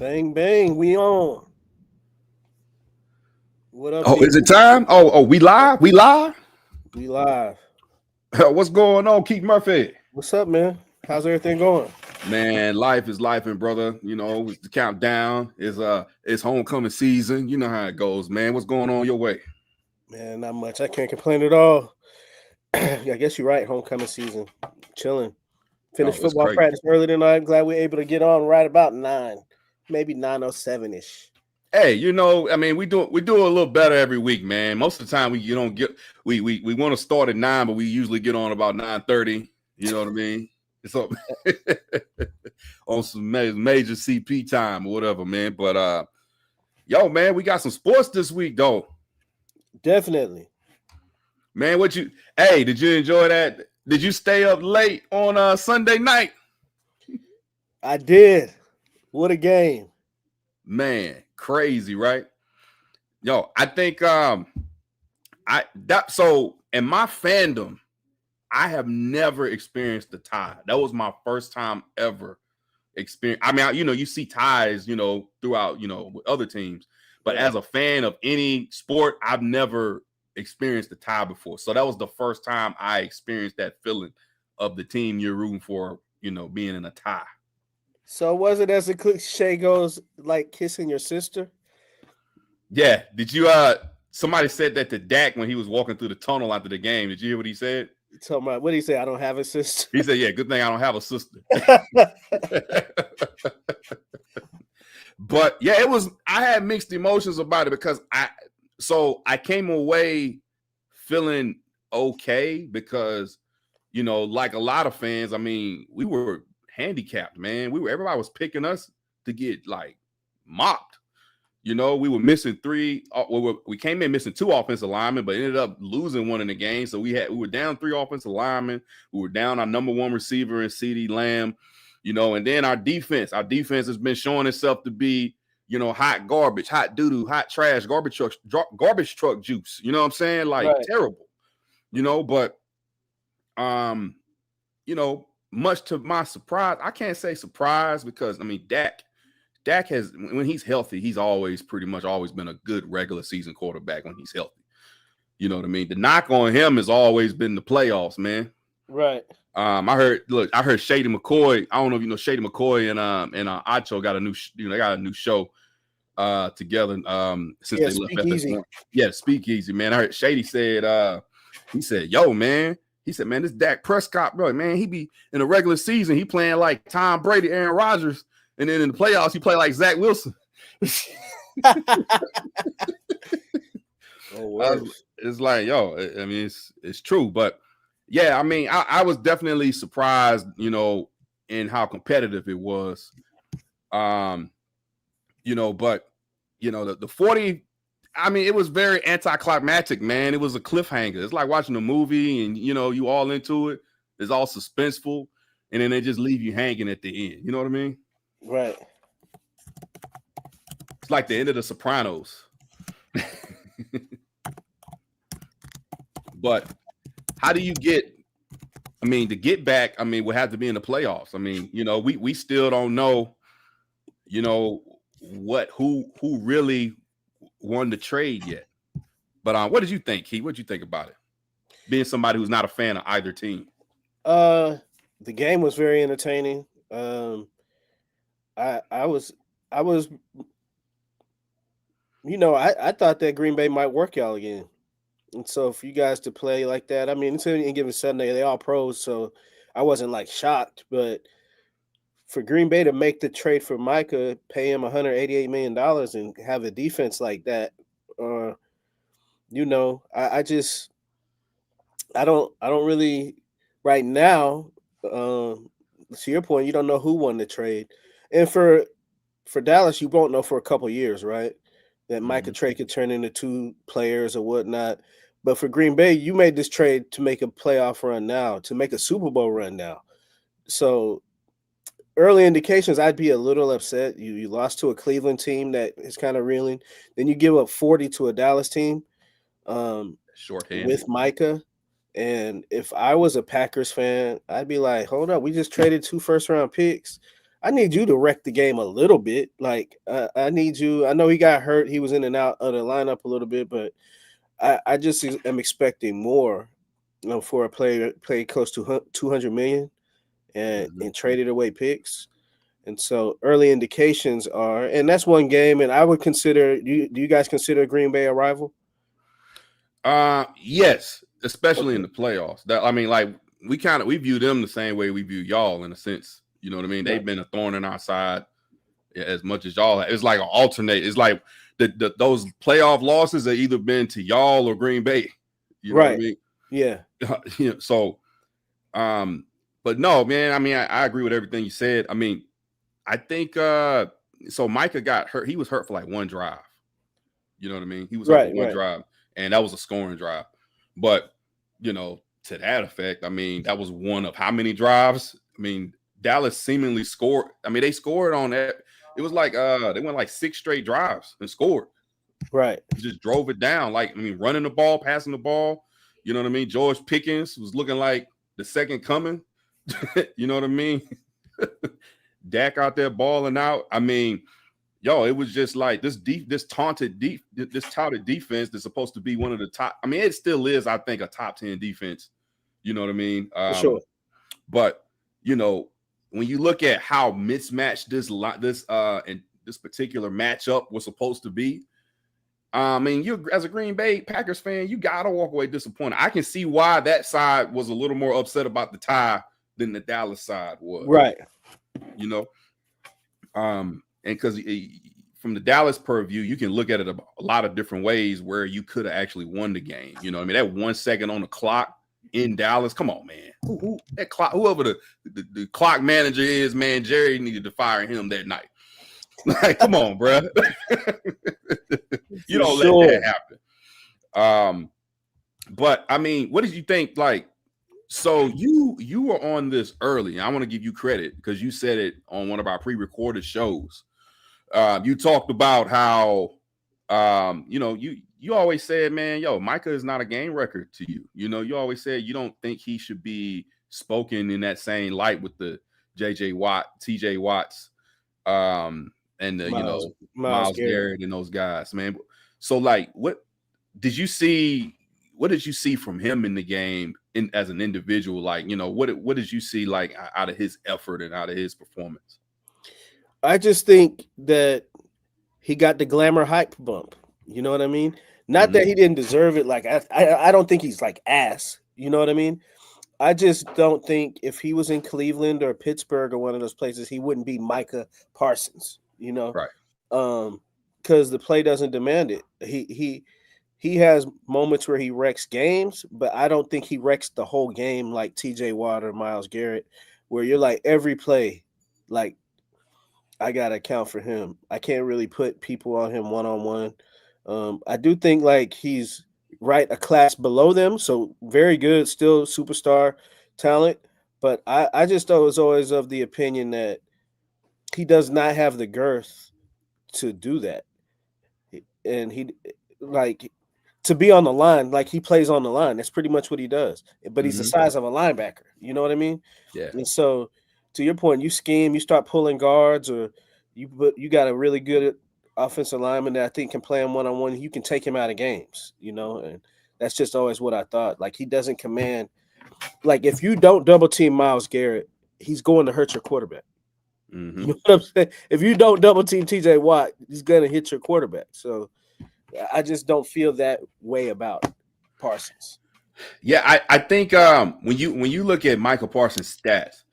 Bang bang, we on. What up, Oh, is it people? time? We live? We live? We live. What's going on, Keith Murphy? What's up, man? How's everything going? Man, life is life, and brother. You know, it's the countdown. It's homecoming season. You know how it goes, man. What's going on your way? Man, not much. I can't complain at all. I guess you're right. Homecoming season, chilling. Finished Oh, it's football crazy. practice early tonight. Glad we are able to get on right about 9, maybe 9:07 ish. Hey, I mean, we do a little better every week, man. Most of the time, we you don't get we want to start at 9, but we usually get on about 9:30. You know what I mean? So on some major CP time or whatever, man. But yo, man, we got some sports this week, though. Definitely. Man, did you enjoy that? Did you stay up late on Sunday night? I did. What a game. Man, crazy, right? Yo, I think so in my fandom, I have never experienced a tie. That was my first time ever experience. I mean, you see ties, throughout, with other teams, but as a fan of any sport, I've never experienced a tie before. So that was the first time I experienced that feeling of the team you're rooting for, being in a tie. So was it, as the cliche goes, like kissing your sister? Yeah. Did you somebody said that to Dak when he was walking through the tunnel after the game. Did you hear what he said? What did he say? I don't have a sister. He said, yeah, good thing I don't have a sister. But yeah, I had mixed emotions about it because I came away feeling okay because, like a lot of fans, I mean, we were handicapped, man. Everybody was picking us to get like mopped. We were missing three. We came in missing 2 offensive linemen, but ended up losing one in the game. So we were down 3 offensive linemen. We were down our number 1 receiver in CeeDee Lamb. And then our defense has been showing itself to be, hot garbage, hot doo-doo, hot trash, garbage truck juice. You know what I'm saying? Like Right. terrible. But much to my surprise, I can't say surprise because I mean Dak has, when he's healthy, he's pretty much always been a good regular season quarterback when he's healthy. You know what I mean? The knock on him has always been the playoffs, man. Right. I heard Shady McCoy. I don't know if you know Shady McCoy and Acho got a new they got a new show together since they left Speakeasy. Yeah, Speakeasy, man. I heard Shady said he said, yo, man. He said, man, this Dak Prescott, bro, man, he be in the regular season, he playing like Tom Brady, Aaron Rodgers, and then in the playoffs, he play like Zach Wilson. It's like, yo, I mean, it's true, but yeah, I mean, I was definitely surprised, in how competitive it was. But the 40, I mean, it was very anticlimactic, man. It was a cliffhanger. It's like watching a movie and you all into it. It's all suspenseful, and then they just leave you hanging at the end. You know what I mean? Right. It's like the end of The Sopranos. But how do you get? I mean, to get back, I mean, we'll have to be in the playoffs. I mean, we still don't know, who really won the trade yet. But what did you think, Keith? What did you think about it? Being somebody who's not a fan of either team. The game was very entertaining. I was I thought that Green Bay might work y'all again. And so for you guys to play like that, I mean, it's any given Sunday, they all pros, so I wasn't like shocked. But for Green Bay to make the trade for Micah, pay him $188 million and have a defense like that, I don't really right now. To your point, you don't know who won the trade, and for Dallas, you won't know for a couple years, right? That Micah trade could turn into 2 players or whatnot. But for Green Bay, you made this trade to make a playoff run now, to make a Super Bowl run now. So early indications, I'd be a little upset. You lost to a Cleveland team that is kind of reeling. Then you give up 40 to a Dallas team Shorthand with Micah. And if I was a Packers fan, I'd be like, hold up, we just traded 2 first-round picks. I need you to wreck the game a little bit. Like I need you. I know he got hurt. He was in and out of the lineup a little bit, but I just am expecting more, for a player play close to 200 million and traded away picks. And so early indications are, and that's one game. And I would consider. Do you guys consider Green Bay a rival? Yes, especially in Okay. the playoffs. That I mean, like we view them the same way we view y'all in a sense. You know what I mean? They've Right. been a thorn in our side as much as y'all. It's like an alternate. It's like those playoff losses have either been to y'all or Green Bay. You know what I Right. mean? Yeah. So, but no, man. I mean, I agree with everything you said. I mean, I think so. Micah got hurt. He was hurt for like one drive. You know what I mean? He was hurt for Right. one Right. drive, and that was a scoring drive. But to that effect, I mean, that was one of how many drives? I mean, Dallas seemingly scored. I mean, they scored on that. It was like they went like 6 straight drives and scored. Right. Just drove it down. Like, I mean, running the ball, passing the ball. You know what I mean? George Pickens was looking like the second coming. You know what I mean? Dak out there balling out. I mean, it was just like this touted defense that's supposed to be one of the top. I mean, it still is, I think, a top 10 defense. You know what I mean? For sure. But when you look at how mismatched this particular matchup was supposed to be, I mean, you as a Green Bay Packers fan, you gotta walk away disappointed. I can see why that side was a little more upset about the tie than the Dallas side was. Right. And because from the Dallas purview, you can look at it a lot of different ways where you could have actually won the game. You know what I mean? That 1 second on the clock in Dallas. Come on, man. Whoever the clock manager is, man, Jerry needed to fire him that night. Like, come on, bro. You don't let that happen. But I mean, what did you think? Like, so you were on this early. I want to give you credit because you said it on one of our pre-recorded shows. You talked about how you always said, man, Micah is not a game record to you. You always said you don't think he should be spoken in that same light with the TJ Watts, and the Myles Garrett and those guys, man. So like, what did you see? What did you see from him in the game as an individual? Like, what did you see like out of his effort and out of his performance? I just think that he got the glamour hype bump. You know what I mean? Not that he didn't deserve it. Like I don't think he's like ass. You know what I mean? I just don't think if he was in Cleveland or Pittsburgh or one of those places, he wouldn't be Micah Parsons. Right. Because the play doesn't demand it. He has moments where he wrecks games, but I don't think he wrecks the whole game like TJ Watt or Myles Garrett, where you're like every play, like I gotta account for him. I can't really put people on him one-on-one. I do think like he's right a class below them, so very good, still superstar talent. But I just was always of the opinion that he does not have the girth to do that, and he like to be on the line, like he plays on the line. That's pretty much what he does. But he's the size of a linebacker. You know what I mean? Yeah. And so, to your point, you scheme, you start pulling guards, or you got a really good offensive lineman that I think can play him one-on-one. You can take him out of games, and that's just always what I thought. Like he doesn't command. Like if you don't double team Myles Garrett, he's going to hurt your quarterback. You know what I'm saying? If you don't double team TJ Watt, he's going to hit your quarterback. So I just don't feel that way about Parsons. Yeah, I think when you look at Micah Parsons' stats,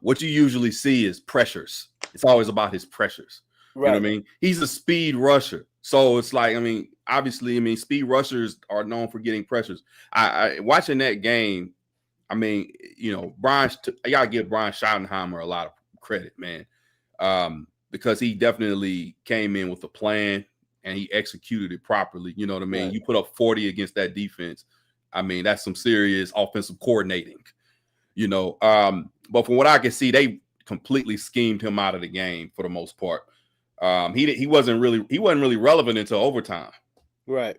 what you usually see is pressures. It's always about his pressures. Right. You know what I mean? He's a speed rusher. So it's like, I mean, obviously, speed rushers are known for getting pressures. I watching that game, I mean, I gotta give Brian Schottenheimer a lot of credit, man. Because he definitely came in with a plan and he executed it properly. You know what I mean? Right. You put up 40 against that defense. I mean, that's some serious offensive coordinating, but from what I can see, they completely schemed him out of the game for the most part. He wasn't really relevant until overtime. Right.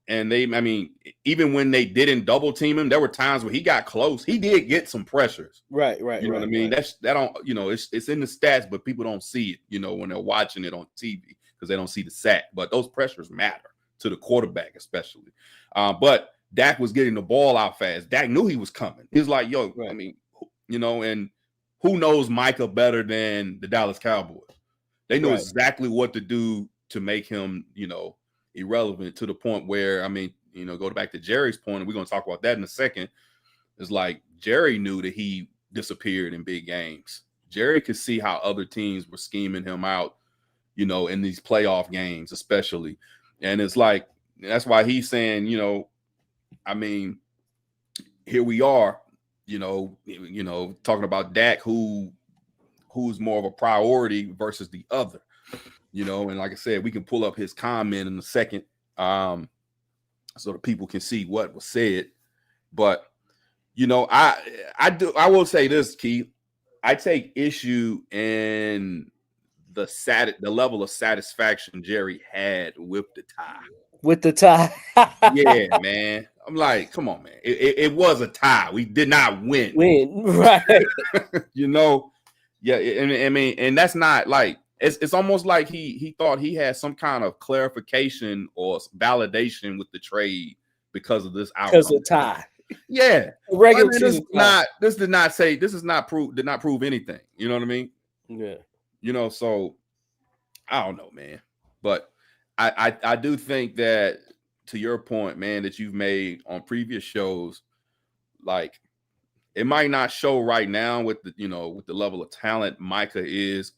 And even when they didn't double team him, there were times where he got close. He did get some pressures. Right. You know what I mean? Right. That don't, it's in the stats, but people don't see it, when they're watching it on TV because they don't see the sack. But those pressures matter to the quarterback, especially. But Dak was getting the ball out fast. Dak knew he was coming. He was like, yo, Right. And who knows Micah better than the Dallas Cowboys? They knew exactly what to do to make him, irrelevant, to the point where, go back to Jerry's point, and we're going to talk about that in a second. It's like Jerry knew that he disappeared in big games. Jerry could see how other teams were scheming him out, in these playoff games, especially. And it's like, that's why he's saying, here we are, talking about Dak, who's more of a priority versus the other, and like I said, we can pull up his comment in a second, so that people can see what was said. But I will say this, Keith. I take issue in the level of satisfaction Jerry had with the tie. With the tie. Yeah, man. I'm like, come on, man. It was a tie. We did not win. Right. Yeah, and that's not like, it's almost like he thought he had some kind of clarification or validation with the trade because of this outcome. Because of tie. Yeah. Regular this did not prove anything. You know what I mean? Yeah. So I don't know, man. But I do think that, to your point, man, that you've made on previous shows, like, it might not show right now with the level of talent Micah is,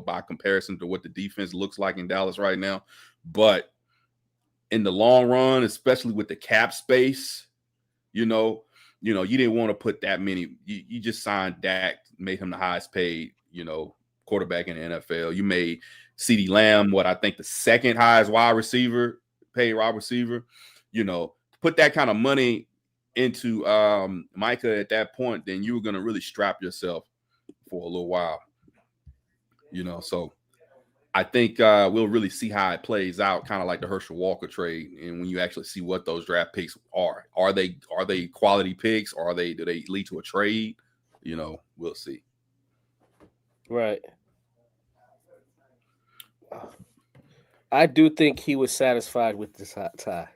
by comparison to what the defense looks like in Dallas right now. But in the long run, especially with the cap space, you didn't want to put that many. You just signed Dak, made him the highest paid, quarterback in the NFL. You made CeeDee Lamb, I think the second highest paid wide receiver. Put that kind of money into Micah at that point, then you were going to really strap yourself for a little while. So I think we'll really see how it plays out, kind of like the Herschel Walker trade, and when you actually see what those draft picks are they quality picks, or do they lead to a trade? We'll see. Right. I do think he was satisfied with this tie.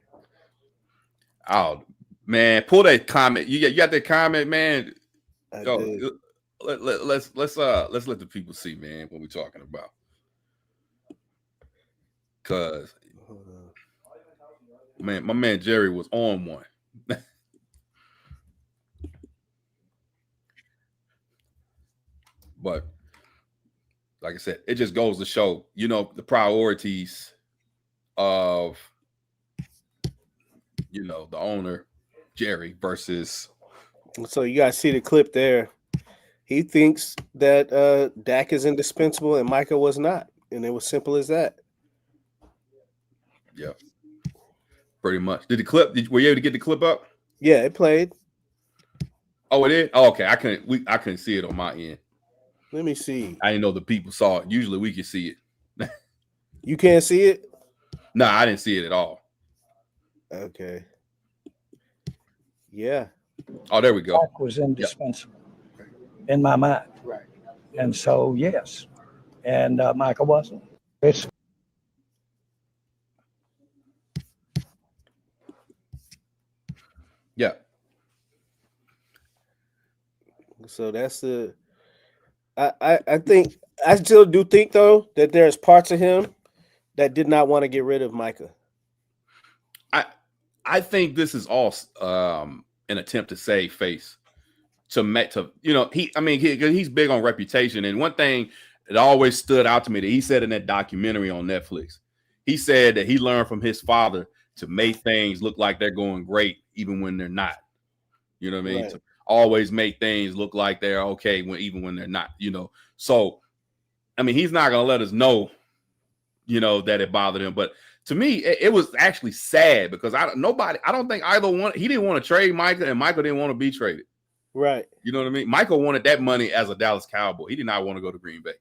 Oh man, pull that comment. You got that comment, man. Let's let the people see, man, what we're talking about. Cause man, my man Jerry was on one. But like I said, it just goes to show, the priorities of the owner, Jerry, versus. So you guys see the clip there. He thinks that Dak is indispensable and Micah was not, and it was simple as that. Yeah, pretty much. Were you able to get the clip up? Yeah, it played. Oh, it did? Oh, okay. I couldn't see it on my end. Let me see. I didn't know the people saw it. Usually we can see it. You can't see it? No, I didn't see it at all. Okay. Yeah. Oh, there we go. Dak was indispensable in my mind. Right. And so, yes. And Micah wasn't. Yeah. So that's the. I think I still do think though that there's parts of him that did not want to get rid of Micah. I think this is all an attempt to save face. He's big on reputation, and one thing that always stood out to me that he said in that documentary on Netflix, he said that he learned from his father to make things look like they're going great even when they're not. You know what I mean? Right. To always make things look like they're okay even when they're not. So he's not gonna let us know, that it bothered him. But to me, it was actually sad because I don't think either one. He didn't want to trade Micah, and Michael didn't want to be traded. Right. You know what I mean? Michael wanted that money as a Dallas Cowboy. He did not want to go to Green Bay.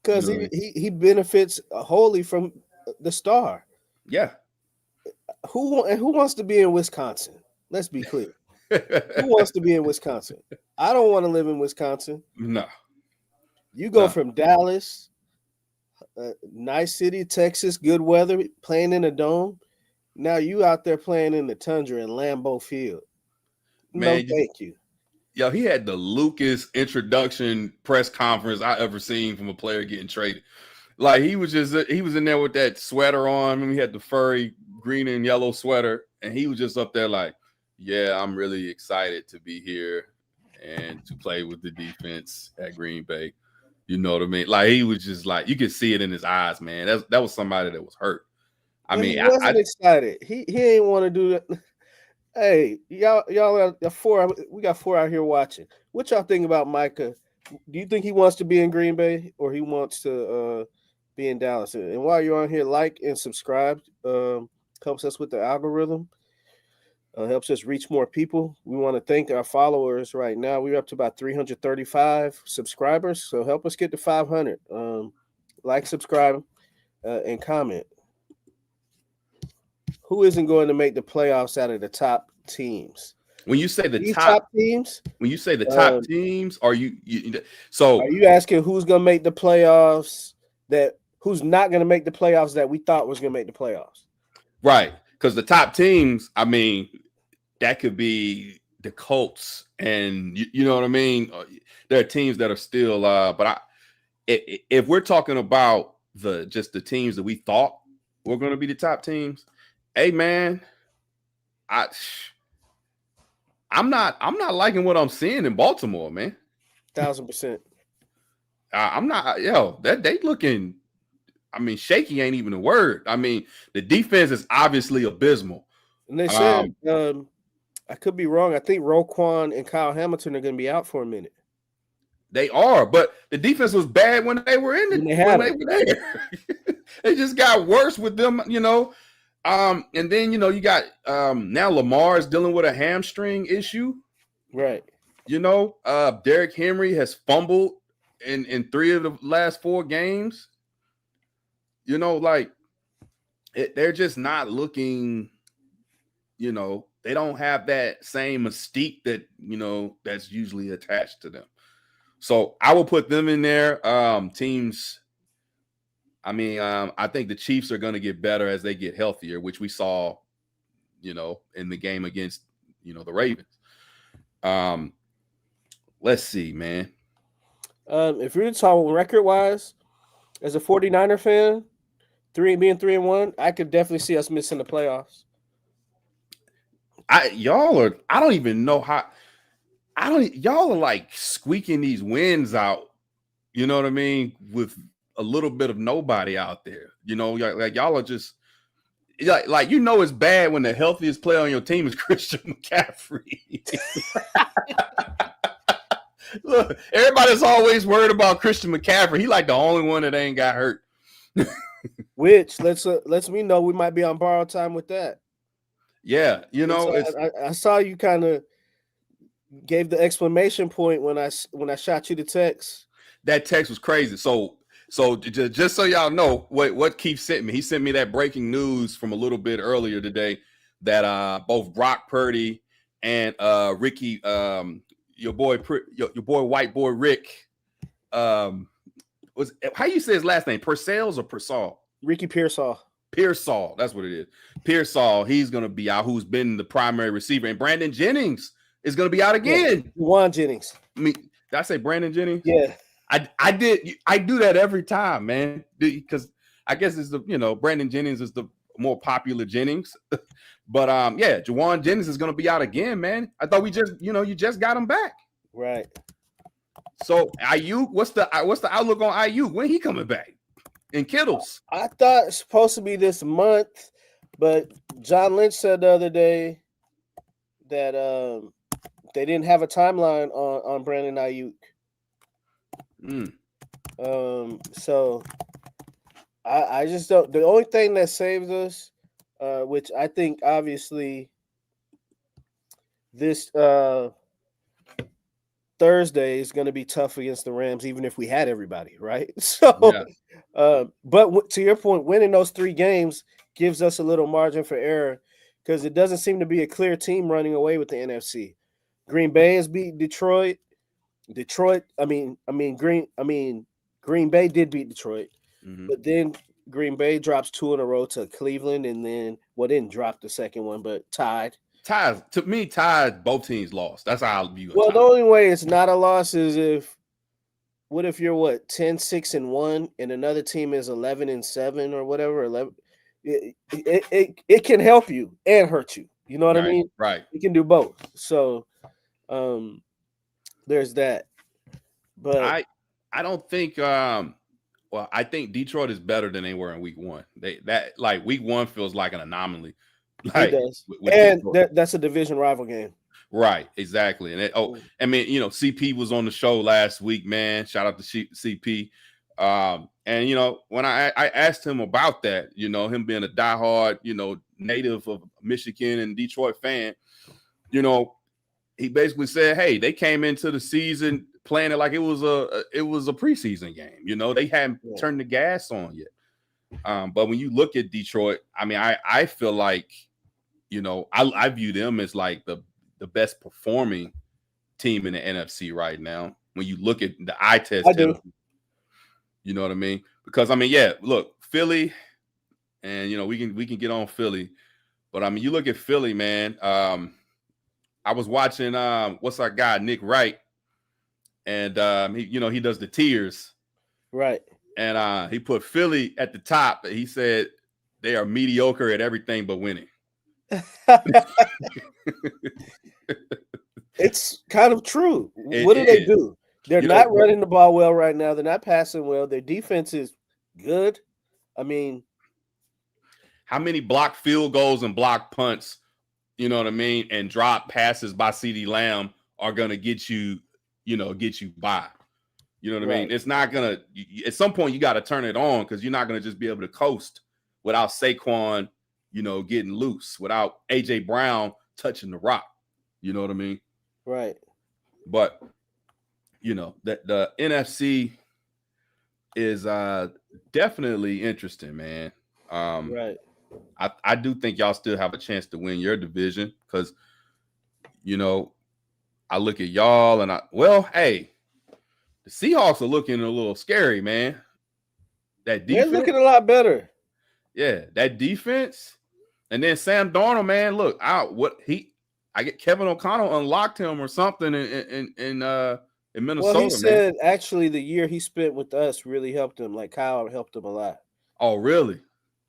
Because he benefits wholly from the star. Yeah. who wants to be in Wisconsin? Let's be clear. Who wants to be in Wisconsin? I don't want to live in Wisconsin. No. You go from Dallas, nice city, Texas, good weather, playing in a dome. Now you out there playing in the tundra in Lambeau Field. Man, no, thank you. Yo, he had the Lucas introduction press conference I ever seen from a player getting traded. Like he was in there with that sweater on. I mean, he had the furry green and yellow sweater, and he was just up there like, yeah, I'm really excited to be here and to play with the defense at Green Bay. You know what I mean? Like he was just like, you could see it in his eyes, man. That was somebody that was hurt. He wasn't excited. He ain't want to do that. Hey, y'all are four. We got four out here watching. What y'all think about Micah? Do you think he wants to be in Green Bay or he wants to be in Dallas? And while you're on here, like and subscribe. Helps us with the algorithm. Helps us reach more people. We want to thank our followers right now. We're up to about 335 subscribers. So help us get to 500. Like, subscribe, and comment. Who isn't going to make the playoffs out of the top teams? When you say the top teams, when you say the top teams, are you asking who's going to make the playoffs? Who's not going to make the playoffs that we thought was going to make the playoffs? Right, because the top teams, I mean, that could be the Colts, and you know what I mean. There are teams that are still, if we're talking about the teams that we thought were going to be the top teams. Hey man, I'm not liking what I'm seeing in Baltimore, man. 1,000%. I'm not, that they looking. I mean, shaky ain't even a word. I mean, the defense is obviously abysmal. And they said, I could be wrong. I think Roquan and Kyle Hamilton are going to be out for a minute. They are, but the defense was bad when they were in it. When they were there. It just got worse with them, and then you got now Lamar is dealing with a hamstring issue, right? Derrick Henry has fumbled in 3 of the last 4 games. They're just not looking. They don't have that same mystique that that's usually attached to them. So I will put them in there. Teams. I mean, I think the Chiefs are going to get better as they get healthier, which we saw, in the game against, the Ravens. Let's see, man. If you're talking record-wise, as a 49er fan, being 3-1, I could definitely see us missing the playoffs. Y'all are like squeaking these wins out. You know what I mean? With a little bit of nobody out there, like y'all are just like it's bad when the healthiest player on your team is Christian McCaffrey. Look, everybody's always worried about Christian McCaffrey. He like the only one that ain't got hurt. Which lets me know we might be on borrowed time with that. Yeah, I saw you kind of gave the exclamation point when I shot you the text. That text was crazy. So just so y'all know what Keith sent me. He sent me that breaking news from a little bit earlier today that both Brock Purdy and Ricky, your boy white boy Rick, was how you say his last name? Purcell or Pearsall? Ricky Pearsall. Pearsall, that's what it is. Pearsall, he's gonna be out. Who's been the primary receiver, and Brandon Jennings is gonna be out again. Juwan Jennings. I mean, did I say Brandon Jennings? Yeah. I do that every time, man, because I guess it's Brandon Jennings is the more popular Jennings, but Juwan Jennings is going to be out again, man. I thought we just you just got him back, right? So Ayuk, what's the outlook on Ayuk? When he coming back? And Kittles? I thought it's supposed to be this month, but John Lynch said the other day that they didn't have a timeline on Brandon Ayuk. So I just don't. The only thing that saves us, which I think obviously this Thursday is going to be tough against the Rams, even if we had everybody, right? So, but to your point, winning those 3 games gives us a little margin for error because it doesn't seem to be a clear team running away with the NFC. Green Bay has beat Detroit. Green Bay did beat Detroit, but then Green Bay drops 2 in a row to Cleveland, and then didn't drop the second one, but tied. Ties to me, both teams lost. That's how I view it. Well, the only way it's not a loss is if you're 10-6-1 and another team is 11-7 or whatever. 11, it can help you and hurt you. You know what I mean? Right. You can do both. So, there's that. But I don't think. I think Detroit is better than they were in week 1. Week 1 feels like an anomaly. It does, and that's a division rival game. Right, exactly. And CP was on the show last week, man. Shout out to CP. And when I asked him about that, him being a diehard, native of Michigan and Detroit fan, he basically said, hey, they came into the season playing it like it was a preseason game. They hadn't turned the gas on yet. But when you look at Detroit, I feel like, I view them as like the best performing team in the NFC right now. When you look at the eye test, you know what I mean? Because look, Philly, and we can get on Philly, but you look at Philly, man. I was watching what's our guy Nick Wright, and he does the tiers, right? And he put Philly at the top. He said they are mediocre at everything but winning. It's kind of true. What do they do? They're not running the ball well right now. They're not passing well. Their defense is good. How many blocked field goals and blocked punts, and drop passes by CeeDee Lamb are going to get you by. You know what I mean? It's not going to – at some point you got to turn it on because you're not going to just be able to coast without Saquon, getting loose, without A.J. Brown touching the rock. You know what I mean? Right. But, the NFC is definitely interesting, man. Right. I do think y'all still have a chance to win your division because, I look at y'all and hey, the Seahawks are looking a little scary, man. That defense. They're looking a lot better. Yeah, that defense. And then Sam Darnold, man, look, I get Kevin O'Connell unlocked him or something in Minnesota. Well, he said actually the year he spent with us really helped him. Like Kyle helped him a lot. Oh, really?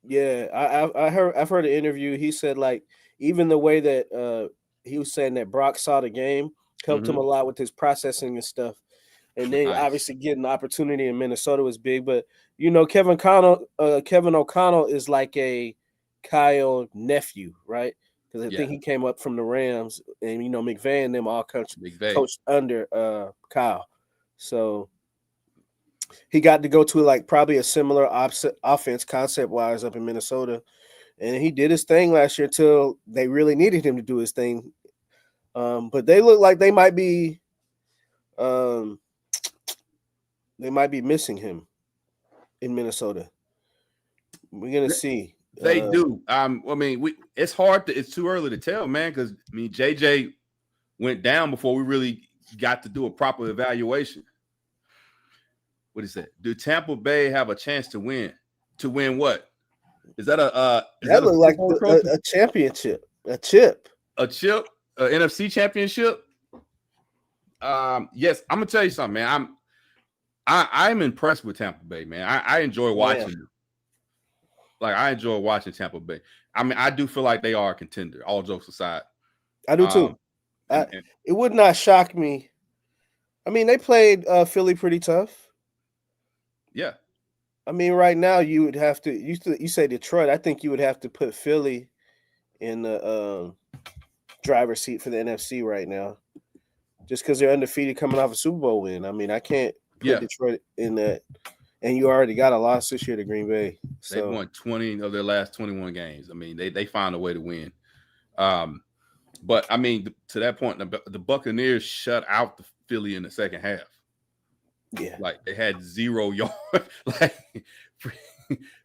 Yeah, I've heard an interview. He said like even the way that he was saying that Brock saw the game helped him a lot with his processing and stuff. And then obviously getting the opportunity in Minnesota was big. But Kevin O'Connell is like a Kyle nephew, right? Because I think he came up from the Rams, and McVay and them all coached under Kyle. So he got to go to like probably a similar offense concept wise up in Minnesota, and he did his thing last year till they really needed him to do his thing. But they look like they might be missing him in Minnesota. We're gonna see. They do. It's hard it's too early to tell, man, because JJ went down before we really got to do a proper evaluation. What is that? Do Tampa Bay have a chance to win? To win what? Is that that look like a championship, a chip, NFC championship? Yes, I'm gonna tell you something, man. I'm impressed with Tampa Bay, man. I enjoy watching them. Like, I enjoy watching Tampa Bay. I do feel like they are a contender, all jokes aside. I do too. It would not shock me. They played Philly pretty tough. Yeah. Right now you would have to. You say Detroit. I think you would have to put Philly in the driver's seat for the NFC right now, just because they're undefeated coming off a Super Bowl win. I can't put Detroit in that. And you already got a loss this year to Green Bay. So. They won 20 of their last 21 games. They found a way to win. But to that point, the Buccaneers shut out the Philly in the second half. Yeah, like they had 0 yards.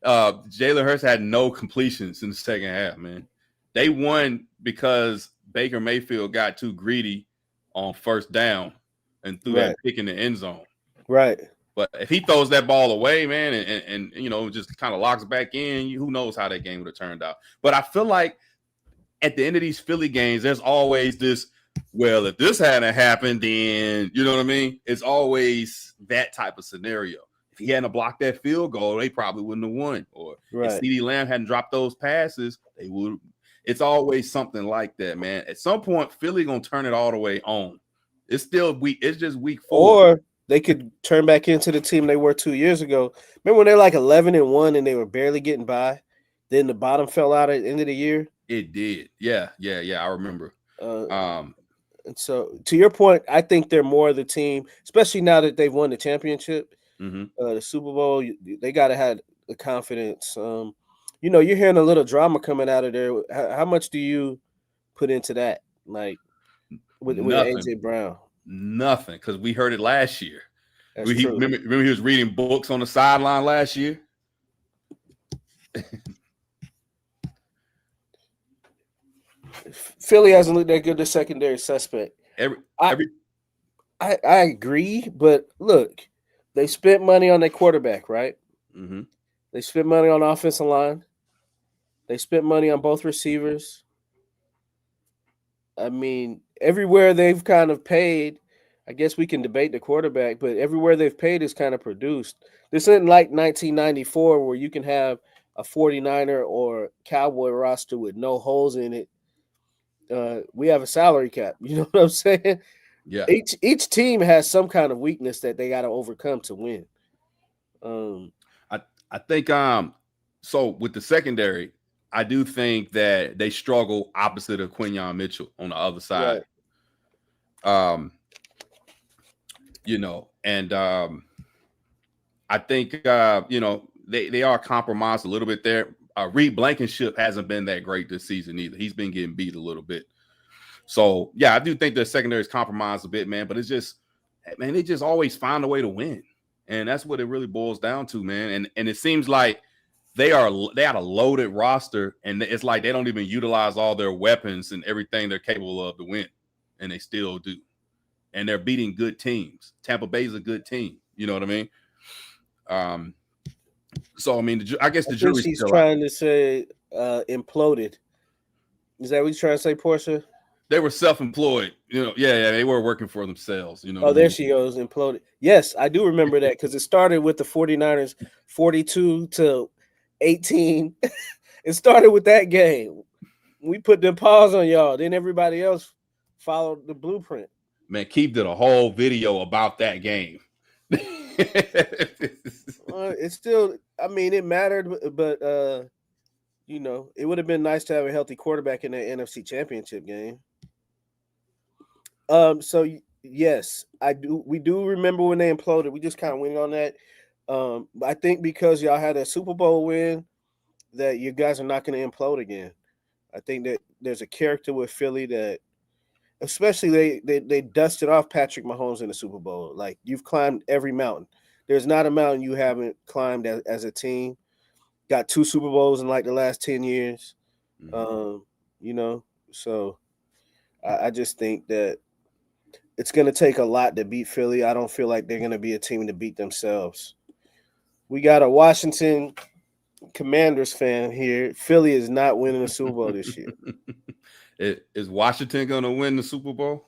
Jalen Hurts had no completions in the second half, man. They won because Baker Mayfield got too greedy on first down and threw that pick in the end zone. Right. But if he throws that ball away, man, and just kind of locks back in, who knows how that game would have turned out. But I feel like at the end of these Philly games, there's always this, well, if this hadn't happened, then, you know what I mean? It's always that type of scenario. If he hadn't blocked that field goal, they probably wouldn't have won. Or if CeeDee Lamb hadn't dropped those passes, they would. It's always something like that, man. At some point, Philly going to turn it all the way on. It's still week. It's just week 4. Or they could turn back into the team they were 2 years ago. Remember when they're like 11-1 and they were barely getting by? Then the bottom fell out at the end of the year? It did. Yeah. I remember. And so, to your point, I think they're more of the team, especially now that they've won the championship, the Super Bowl. They got to have the confidence. You're hearing a little drama coming out of there. How much do you put into that? Like with AJ Brown? Nothing, because we heard it last year. True. Remember he was reading books on the sideline last year? Philly hasn't looked that good. The secondary suspect. I agree, but look, they spent money on their quarterback, right? Mm-hmm. They spent money on the offensive line. They spent money on both receivers. I mean, everywhere they've kind of paid, I guess we can debate the quarterback, but everywhere they've paid is kind of produced. This isn't like 1994 where you can have a 49er or Cowboy roster with no holes in it. We have a salary cap. You know what I'm saying? Yeah. Each team has some kind of weakness that they got to overcome to win. I think so with the secondary, I do think that they struggle opposite of Quinyon Mitchell on the other side. Right. I think they are compromised a little bit there. Reed Blankenship hasn't been that great this season either. He's been getting beat a little bit. So, yeah, I do think the secondary is compromised a bit, man. But it's just, man, they just always find a way to win. And that's what it really boils down to, man. And it seems like they had a loaded roster, and it's like they don't even utilize all their weapons and everything they're capable of to win. And they still do. And they're beating good teams. Tampa Bay's a good team. You know what I mean? So, I mean, I guess the jury's she's still trying out. to say imploded. Is that what you're trying to say, Portia? They were self-employed. Yeah, they were working for themselves. Oh, there she goes, imploded. Yes, I do remember that because it started with the 49ers 42-18. It started with that game. We put the pause on y'all. Then everybody else followed the blueprint. Man, Keith did a whole video about that game. It's still, I mean, it mattered, but it would have been nice to have a healthy quarterback in the NFC Championship game. So yes, we do remember when they imploded. We just kind of went on that. I think because y'all had a Super Bowl win, that you guys are not going to implode again. I think that there's a character with Philly that, especially they dusted off Patrick Mahomes in the Super Bowl. Like, you've climbed every mountain. There's not a mountain you haven't climbed as a team. Got 2 Super Bowls in like the last 10 years. Mm-hmm. So I just think that it's going to take a lot to beat Philly. I don't feel like they're going to be a team to beat themselves. We got a Washington Commanders fan here. Philly is not winning the Super Bowl this year. Is Washington going to win the Super Bowl?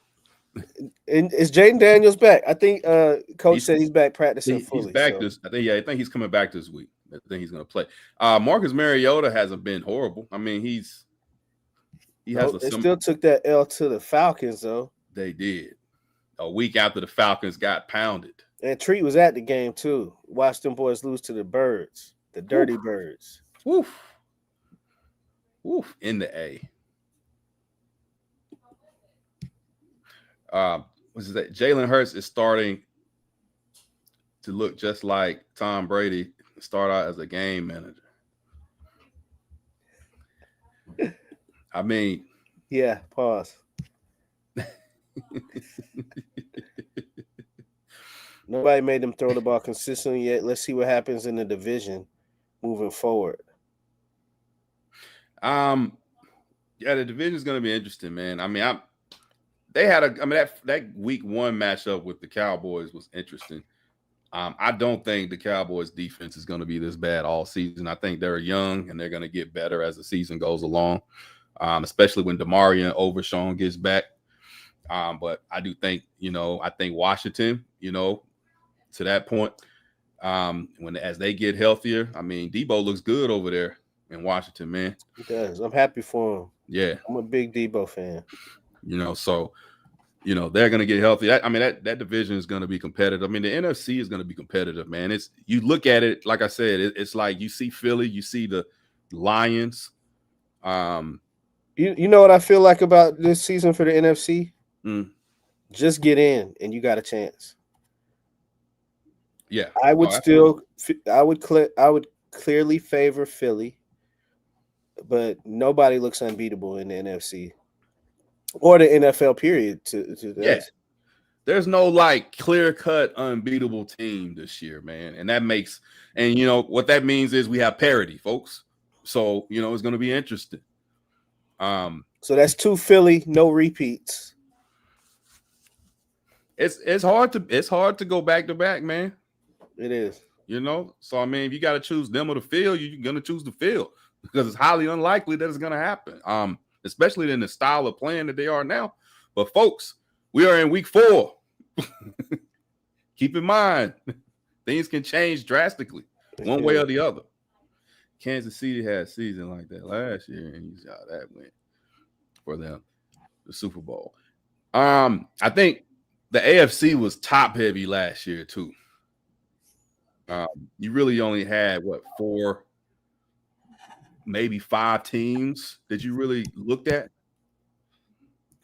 And is Jaden Daniels back? I think Coach said he's back practicing fully. He's back I think he's coming back this week. I think he's going to play. Marcus Mariota hasn't been horrible. I mean, they still took that L to the Falcons, though. They did. A week after the Falcons got pounded. And Treat was at the game, too. Watched them boys lose to the Birds, the Dirty Birds. Woof. In the A. What's that? Jalen Hurts is starting to look just like Tom Brady, start out as a game manager. I mean, yeah, pause. Nobody made them throw the ball consistently yet. Let's see what happens in the division moving forward? Yeah, the division is going to be interesting, man. I mean, that week 1 matchup with the Cowboys was interesting. I don't think the Cowboys defense is going to be this bad all season. I think they're young and they're going to get better as the season goes along, especially when Damarian Overshown gets back. But I do think, I think Washington, to that point, as they get healthier, I mean, Debo looks good over there in Washington, man. He does. I'm happy for him. Yeah. I'm a big Debo fan. So they're going to get healthy. That division is going to be competitive. I mean, the NFC is going to be competitive, man. You look at it, like I said, it's like you see Philly, you see the Lions. You know what I feel like about this season for the NFC? Just get in and you got a chance. Yeah. I would clearly favor Philly, but nobody looks unbeatable in the NFC. Or the NFL period. Yeah. There's no clear-cut unbeatable team this year, man. And that makes what that means is we have parity, folks. So, it's going to be interesting. So that's 2 Philly, no repeats. It's hard to go back to back, man. It is. So I mean, if you got to choose them or the field, you're going to choose the field because it's highly unlikely that it's going to happen. Especially in the style of playing that they are now. But folks, we are in week 4. Keep in mind, things can change drastically one way or the other. Kansas City had a season like that last year, and you saw how that went for them, the Super Bowl. I think the AFC was top heavy last year too. You really only had 4, maybe 5 teams that you really looked at.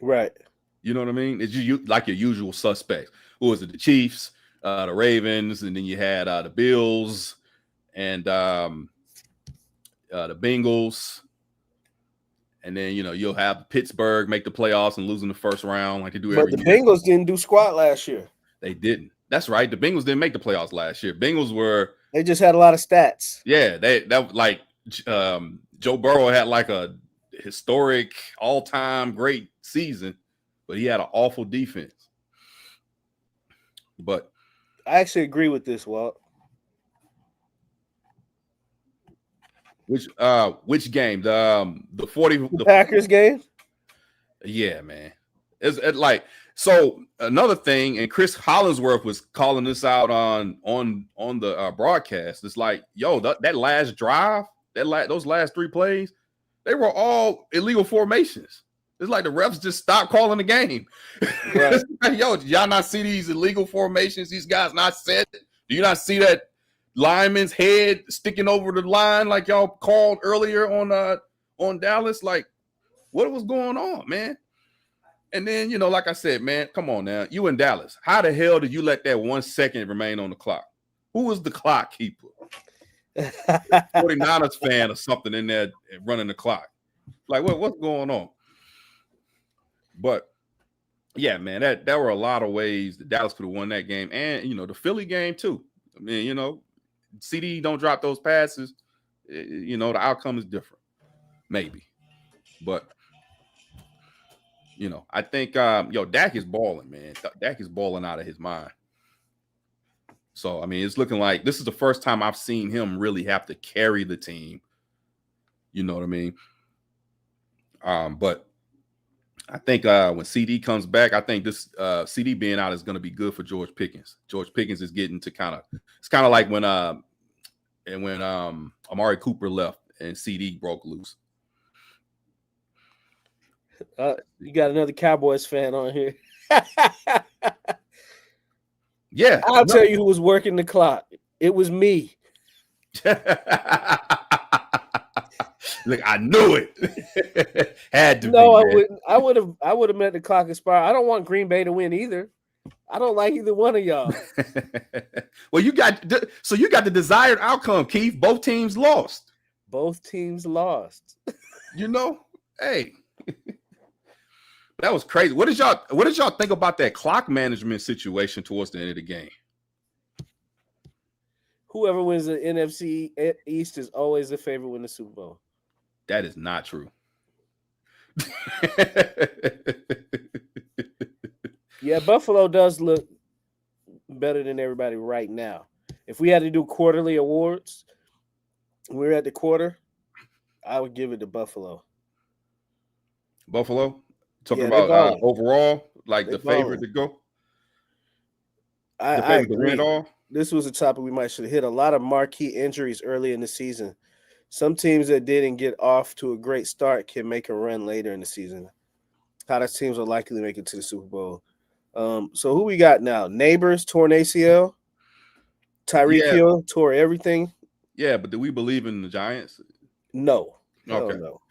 Right. You know what I mean? It's you like your usual suspects. Who was it? The Chiefs, the Ravens, and then you had the Bills and the Bengals. And then, you'll have Pittsburgh make the playoffs and lose in the first round like they do every year. But the Bengals didn't do squat last year. They didn't. That's right. The Bengals didn't make the playoffs last year. They just had a lot of stats. Yeah, Joe Burrow had a historic all-time great season, but he had an awful defense. But I actually agree with this, Walt. Which game? The Packers game? Yeah, man. It's so another thing, and Chris Hollingsworth was calling this out on the broadcast. It's that last drive, those last 3 plays, they were all illegal formations. It's like the refs just stopped calling the game. Right. Did y'all not see these illegal formations? These guys not set. Do you not see that lineman's head sticking over the line like y'all called earlier on Dallas? What was going on, man? And then, like I said, man, come on now. You in Dallas. How the hell did you let that 1 second remain on the clock? Who was the clock keeper? 49ers fan or something in there running the clock. What's going on? But, yeah, man, there were a lot of ways that Dallas could have won that game. And, the Philly game, too. I mean, CD don't drop those passes. The outcome is different. Maybe. But, I think, Dak is balling, man. Dak is balling out of his mind. So, I mean, it's looking like this is the first time I've seen him really have to carry the team. You know what I mean? But I think when CD comes back, I think this CD being out is going to be good for George Pickens. George Pickens is getting to it's kind of like when Amari Cooper left and CD broke loose. You got another Cowboys fan on here. Yeah. I'll tell you who was working the clock. It was me. Look, I knew it. Had to no, be. I wouldn't. I would have let the clock expire. I don't want Green Bay to win either. I don't like either one of y'all. Well, you got the desired outcome, Keith. Both teams lost. Both teams lost. Hey. That was crazy. What did y'all think about that clock management situation towards the end of the game? whoever wins the NFC East is always the favorite to win the Super Bowl. That is not true. Yeah, Buffalo does look better than everybody right now. If we had to do quarterly awards, we're at the quarter, I would give it to Buffalo. Buffalo? Talking Yeah, about overall, like They the favorite to go? I The favorite to win agree. it all? This was a topic we might should hit. A lot of marquee injuries early in the season. Some teams that didn't get off to a great start can make a run later in the season. Hottest teams are likely to make it to the Super Bowl. So who we got now? Neighbors torn ACL. Tyreek Yeah, Hill tore everything. yeah, but do we believe in the Giants? No. Hell Okay. no.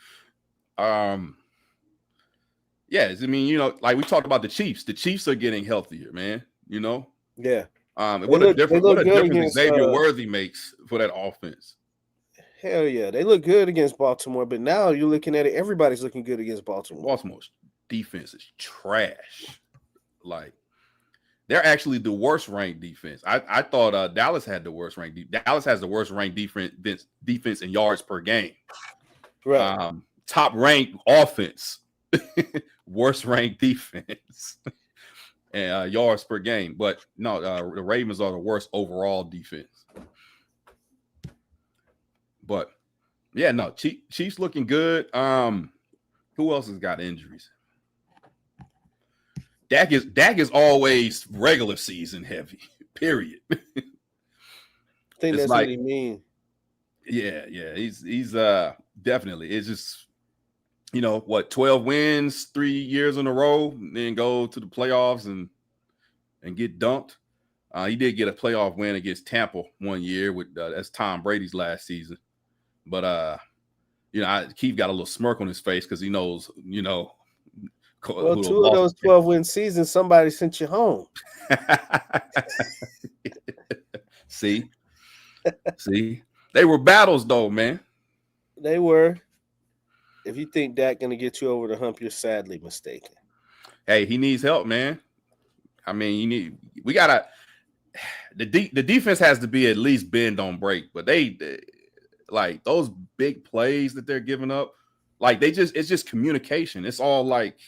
Yeah, I mean, like we talked about the Chiefs. The Chiefs are getting healthier, man. Yeah. What a difference against, Xavier Worthy makes for that offense. Hell yeah. They look good against Baltimore, but now you're looking at it, everybody's looking good against Baltimore. Baltimore's defense is trash. Like, they're actually the worst ranked defense. I thought Dallas had the worst ranked. Dallas has the worst ranked defense in yards per game. Right. Top ranked offense, worst ranked defense, and yards per game. But no, the Ravens are the worst overall defense. But yeah, no, Chiefs looking good. Who else has got injuries? Dak is always regular season heavy. Period. I think that's what he means. Yeah. He's definitely. It's just 12 wins 3 years in a row, and then go to the playoffs and get dumped. He did get a playoff win against Tampa one year with that's Tom Brady's last season. But Keith got a little smirk on his face because he knows, well, 2 of those 12-win seasons, somebody sent you home. See, they were battles though, man. They were. If you think Dak gonna get you over the hump, you're sadly mistaken. Hey, he needs help, man. I mean, the defense has to be at least bend on break, but they like those big plays that they're giving up, like it's just communication. It's all like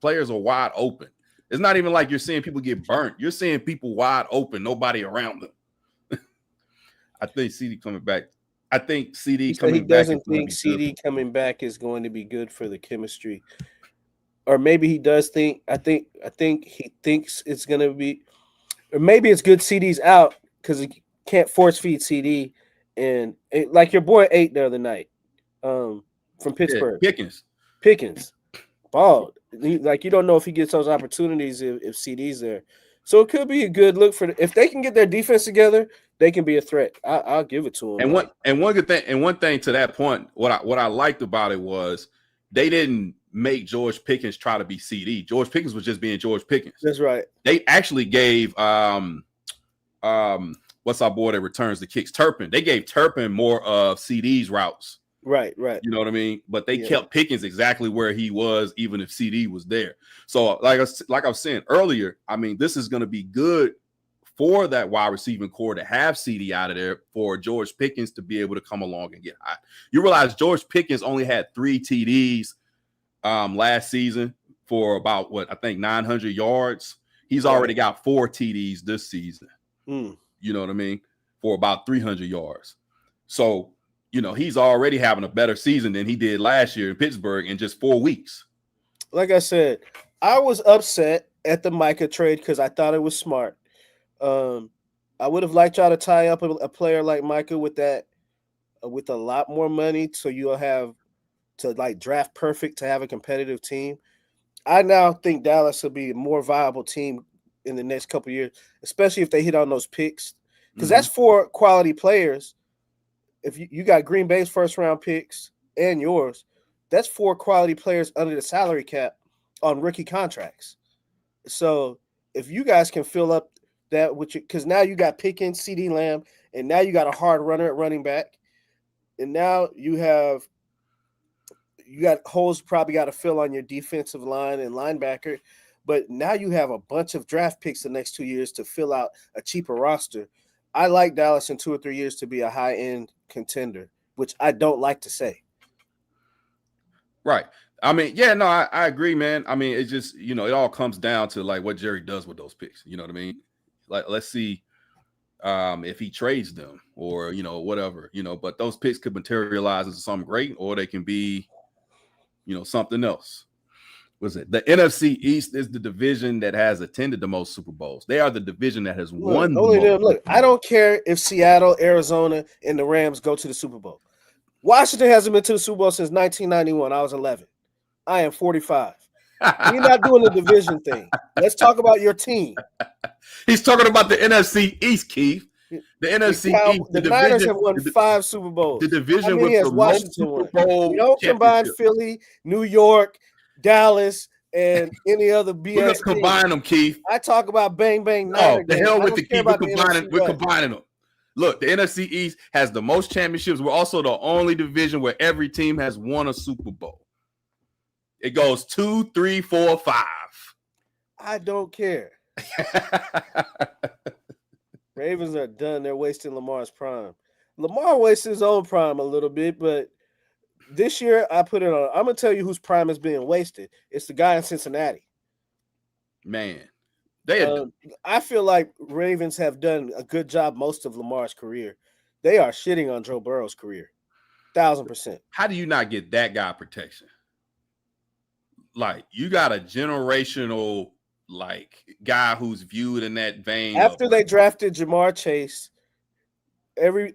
players are wide open. It's not even like you're seeing people get burnt. You're seeing people wide open, nobody around them. I think CD coming back. I think CD coming back. He doesn't think CD coming back is going to be good for the chemistry. Or maybe he does think. I think he thinks it's going to be, or maybe it's good CD's out because he can't force feed CD. And like your boy ate the other night from Pittsburgh. Yeah, Pickens. Bald. Like you don't know if he gets those opportunities if CD's there. So it could be a good look for if they can get their defense together, they can be a threat. I'll give it to them. One good thing, and one thing to that point, what I liked about it was they didn't make George Pickens try to be CD. George Pickens was just being George Pickens. That's right. They actually gave what's our boy that returns the kicks? Turpin. They gave Turpin more of CD's routes. Right. You know what I mean? But they kept Pickens exactly where he was, even if CD was there. So like I was saying earlier, I mean, this is going to be good for that wide receiving core to have CD out of there for George Pickens to be able to come along and get hot. You realize George Pickens only had 3 TDs last season for about 900 yards. He's already got 4 TDs this season. You know what I mean? For about 300 yards. So, he's already having a better season than he did last year in Pittsburgh in just 4 weeks. Like I said, I was upset at the Micah trade because I thought it was smart. I would have liked y'all to tie up a player like Micah with that, with a lot more money, so you'll have to draft perfect to have a competitive team. I now think Dallas will be a more viable team in the next couple of years, especially if they hit on those picks, because that's 4 quality players. If you got Green Bay's first round picks and yours, that's 4 quality players under the salary cap on rookie contracts. So if you guys can fill up that, because now you got Pickens, CD Lamb, and now you got a hard runner at running back, and now you got holes probably got to fill on your defensive line and linebacker, but now you have a bunch of draft picks the next 2 years to fill out a cheaper roster. I like Dallas in 2 or 3 years to be a high-end contender, which I don't like to say. Right. I mean, yeah, no, I agree, man. I mean, it's just, it all comes down to like what Jerry does with those picks. You know what I mean? Like, let's see if he trades them or, whatever, but those picks could materialize into something great, or they can be, something else. Was it the NFC East is the division that has attended the most Super Bowls. They are the division that has won the most. Look, I don't care if Seattle, Arizona, and the Rams go to the Super Bowl. Washington hasn't been to the Super Bowl since 1991. I was 11. I am 45. We're not doing the division thing. Let's talk about your team. He's talking about the NFC East, Keith. The NFC East. The Niners have won 5 Super Bowls. The division with the most Super Bowl. You don't combine Philly, New York, Dallas, and any other BS. We're gonna combine them, Keith. I talk about bang bang. Oh, the hell with the Keith. We're combining them. Look, the NFC East has the most championships. We're also the only division where every team has won a Super Bowl. It goes 2, 3, 4, 5. I don't care. Ravens are done. They're wasting Lamar's prime. Lamar wasted his own prime a little bit, but this year I put it on. I'm gonna tell you whose prime is being wasted. It's the guy in Cincinnati. Man, I feel like Ravens have done a good job most of Lamar's career. They are shitting on Joe Burrow's career, 1,000%. How do you not get that guy protection? Like, you got a generational guy who's viewed in that vein. After they drafted Jamar Chase, every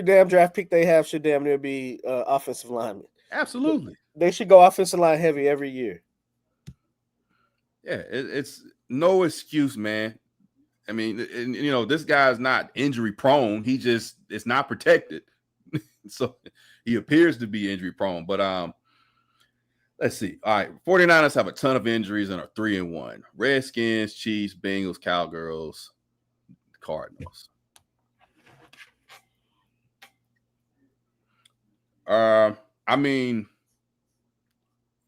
damn draft pick they have should damn near be offensive linemen. Absolutely, they should go offensive line heavy every year. Yeah, it's no excuse, man. I mean, this guy's not injury prone. He just is not protected, so he appears to be injury prone. But let's see. All right, 49ers have a ton of injuries and are 3-1. Redskins, Chiefs, Bengals, Cowgirls, Cardinals. I mean,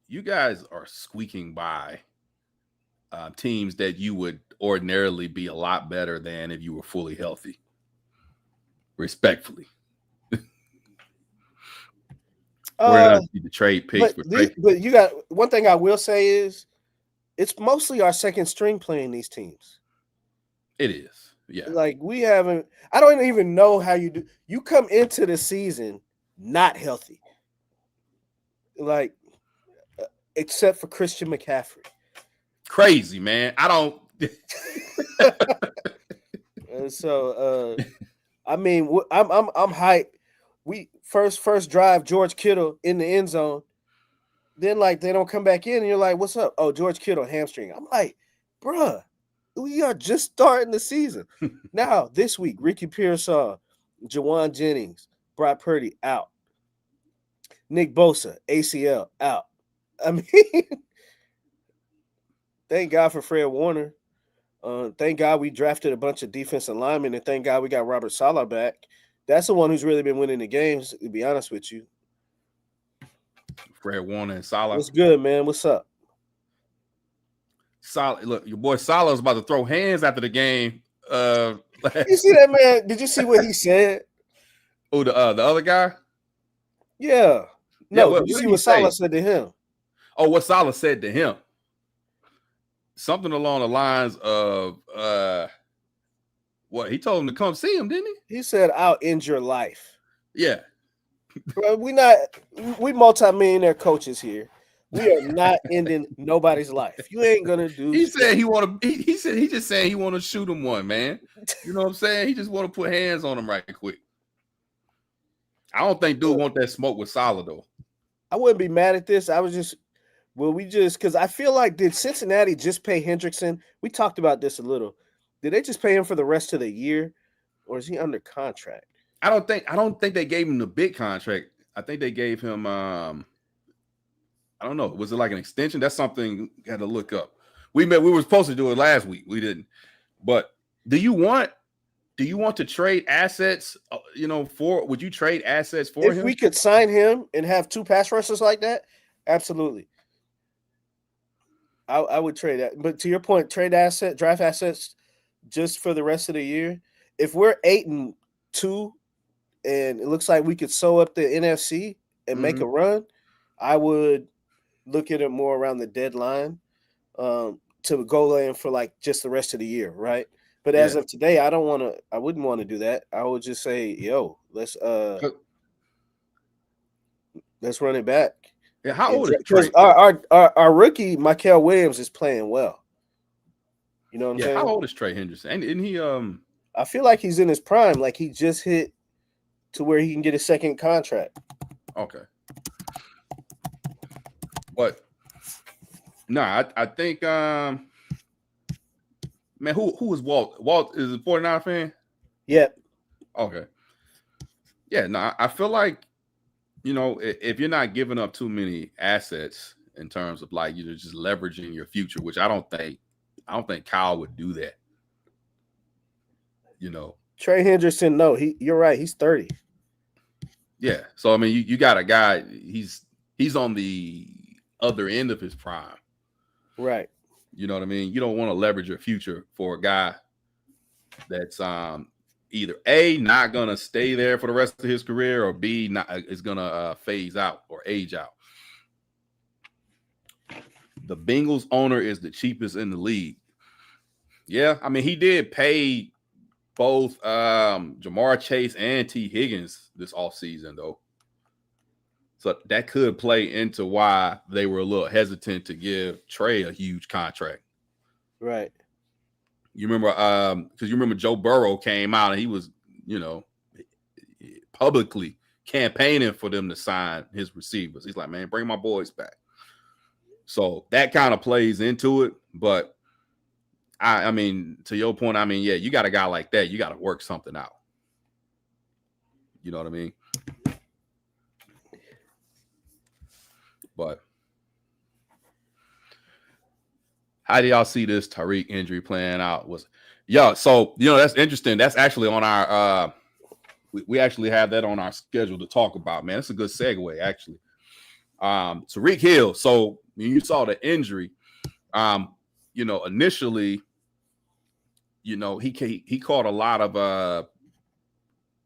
you guys are squeaking by teams that you would ordinarily be a lot better than if you were fully healthy. Respectfully. We're not the trade picks. But you got one thing I will say is it's mostly our second string playing these teams. It is. Yeah. Like I don't even know how you do. You come into the season not healthy. Like, except for Christian McCaffrey. Crazy, man. I don't. And so, I mean, I'm hyped. We first drive George Kittle in the end zone. Then they don't come back in, and you're like, "What's up?" Oh, George Kittle hamstring. I'm like, bruh, we are just starting the season. Now this week, Ricky Pearsall, Jawan Jennings, Brock Purdy out. Nick Bosa, ACL out. I mean, thank God for Fred Warner. Thank God we drafted a bunch of defensive linemen, and thank God we got Robert Saleh back. That's the one who's really been winning the games, to be honest with you. Fred Warner and Saleh. What's good, man? What's up? Saleh, look, your boy Saleh was about to throw hands after the game. You see that, man? Did you see what he said? Oh, the other guy? Yeah. No, did you see what Saleh said to him? Oh, what Saleh said to him? Something along the lines of what he told him to come see him, didn't he? He said, "I'll end your life." Yeah. Bro, we multi-millionaire coaches here. We are not ending nobody's life. You ain't gonna do. He said he said he just saying he want to shoot him one, man. You know what I'm saying? He just want to put hands on him right quick. I don't think dude want that smoke with Saleh though. I wouldn't be mad at this. I was just, because I feel like, did Cincinnati just pay Hendrickson? We talked about this a little. Did they just pay him for the rest of the year, or is he under contract? I don't think they gave him the big contract. I think they gave him I don't know. Was it like an extension? That's something we had to look up. We were supposed to do it last week. We didn't. But do you want to trade assets? Would you trade assets for him? If we could sign him and have 2 pass rushers like that, absolutely. I would trade that. But to your point, draft assets just for the rest of the year. if we're 8-2 and it looks like we could sew up the NFC and make a run, I would look at it more around the deadline to go in for like just the rest of the year, right? But as of today, I wouldn't want to do that. I would just say, yo, let's run it back. Yeah, how old is Trey? Our rookie Micah Williams is playing well. You know what I'm saying? How old is Trey Hendrickson? And isn't he I feel like he's in his prime, like he just hit to where he can get a second contract. Okay. But no, I think man, who is Walt? Walt is a 49 fan? Yep. Okay. Yeah, no, I feel like, you know, if you're not giving up too many assets in terms of like you're just leveraging your future, which I don't think Kyle would do that. You know. Trey Hendrickson, no, you're right, he's 30. Yeah. So I mean you got a guy, he's on the other end of his prime. Right. You know what I mean? You don't want to leverage your future for a guy that's either A, not gonna stay there for the rest of his career, or B, is gonna phase out or age out. The Bengals owner is the cheapest in the league. Yeah, I mean, he did pay both Jamar Chase and T. Higgins this offseason, though. So that could play into why they were a little hesitant to give Trey a huge contract. Right. You remember, because you remember Joe Burrow came out and he was, you know, publicly campaigning for them to sign his receivers. He's like, man, bring my boys back. So that kind of plays into it. But I mean, to your point, I mean, yeah, you got a guy like that, you got to work something out. You know what I mean? But how do y'all see this Tyreek injury playing out? So you know, that's interesting. That's actually on our we actually have that on our schedule to talk about, man. It's a good segue, actually. Tyreek Hill. So when you saw the injury, you know, initially, you know, he caught a lot of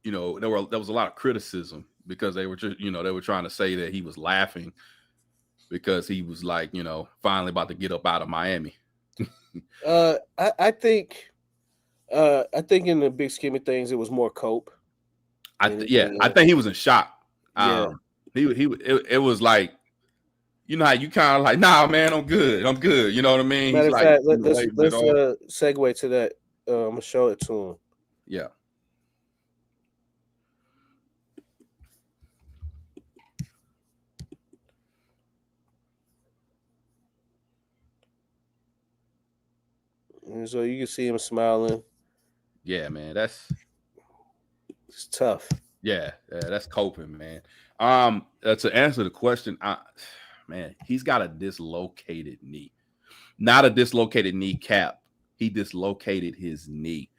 you know, there was a lot of criticism because they were just, you know, they were trying to say that he was laughing because he was like, you know, finally about to get up out of Miami. I think in the big scheme of things, it was more cope. I think he was in shock. Yeah. It was like, you know how you kind of like, nah, man, I'm good. You know what I mean? Matter He's of like, fact, let's segue to that. I'm gonna show it to him. Yeah. And so you can see him smiling. Yeah, man, it's tough. Yeah, that's coping, man. To answer the question, man, he's got a dislocated knee, not a dislocated kneecap. He dislocated his knee.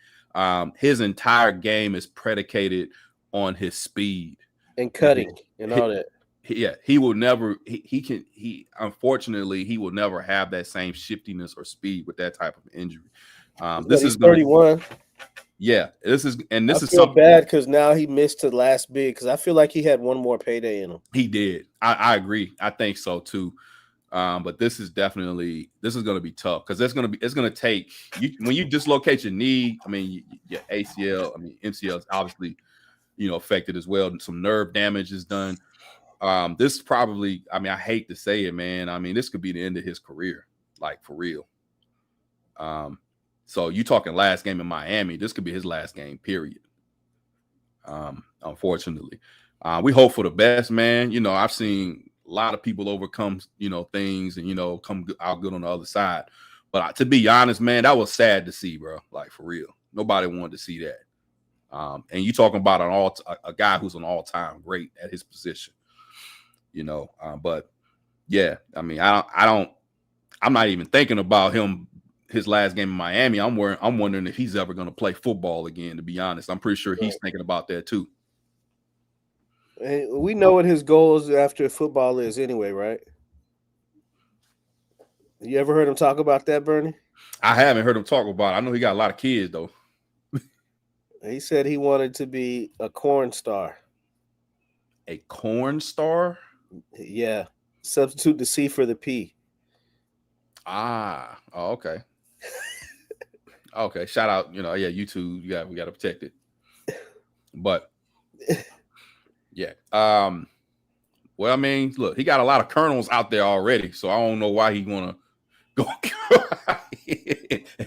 His entire game is predicated on his speed and cutting and all that. Yeah, he will never. Unfortunately, he will never have that same shiftiness or speed with that type of injury. This is 31. Yeah, this is I feel bad because now he missed the last big because I feel like he had one more payday in him. He did. I agree. I think so too. But this is going to be tough because it's going to take you when you dislocate your knee. I mean, your ACL, I mean, MCL is obviously, you know, affected as well. Some nerve damage is done. This probably, I mean, I hate to say it, man. I mean, this could be the end of his career, like for real. So you talking last game in Miami, this could be his last game, period. Unfortunately. We hope for the best, man. You know, I've seen a lot of people overcome, you know, things and, you know, come out good on the other side. But to be honest, man, that was sad to see, bro. Like for real. Nobody wanted to see that. And you talking about a guy who's an all-time great at his position. You know, but yeah, I mean, I'm not even thinking about his last game in Miami. I'm wondering if he's ever going to play football again, to be honest. I'm pretty sure he's thinking about that too. And we know what his goals after football is anyway, right? You ever heard him talk about that, Bernie? I haven't heard him talk about it. I know he got a lot of kids though. He said he wanted to be a corn star. A corn star? Yeah. Substitute the C for the P. Oh, okay. Okay. Shout out, yeah, YouTube. We got to protect it. But yeah. Well, I mean, look, he got a lot of kernels out there already, so I don't know why he want to go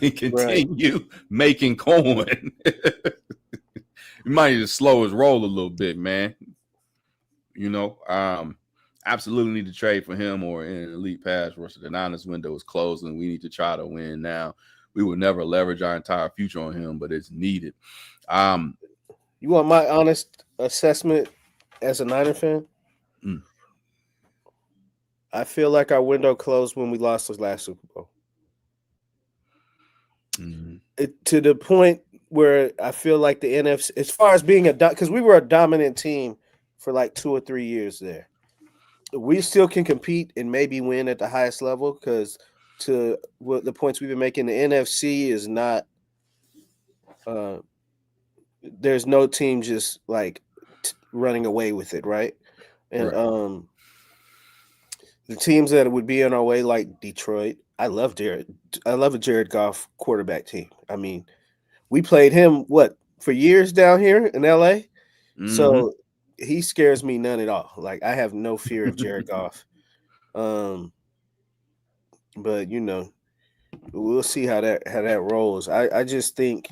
and continue making corn. You might need to slow his roll a little bit, man. Absolutely need to trade for him or in an elite pass rusher. The Niners window is closing. We need to try to win now. We would never leverage our entire future on him, but it's needed. You want my honest assessment as a Niner fan? I feel like our window closed when we lost the last Super Bowl. To the point where I feel like the NFC, as far as being because we were a dominant team for like 2 or 3 years there. We still can compete and maybe win at the highest level because to what the points we've been making, the NFC is not there's no team just like running away with it, right? And the teams that would be on our way, like Detroit, I love a Jared Goff quarterback team. I mean, we played him for years down here in LA. So he scares me none at all. Like I have no fear of Jared Goff. But we'll see how that rolls. I just think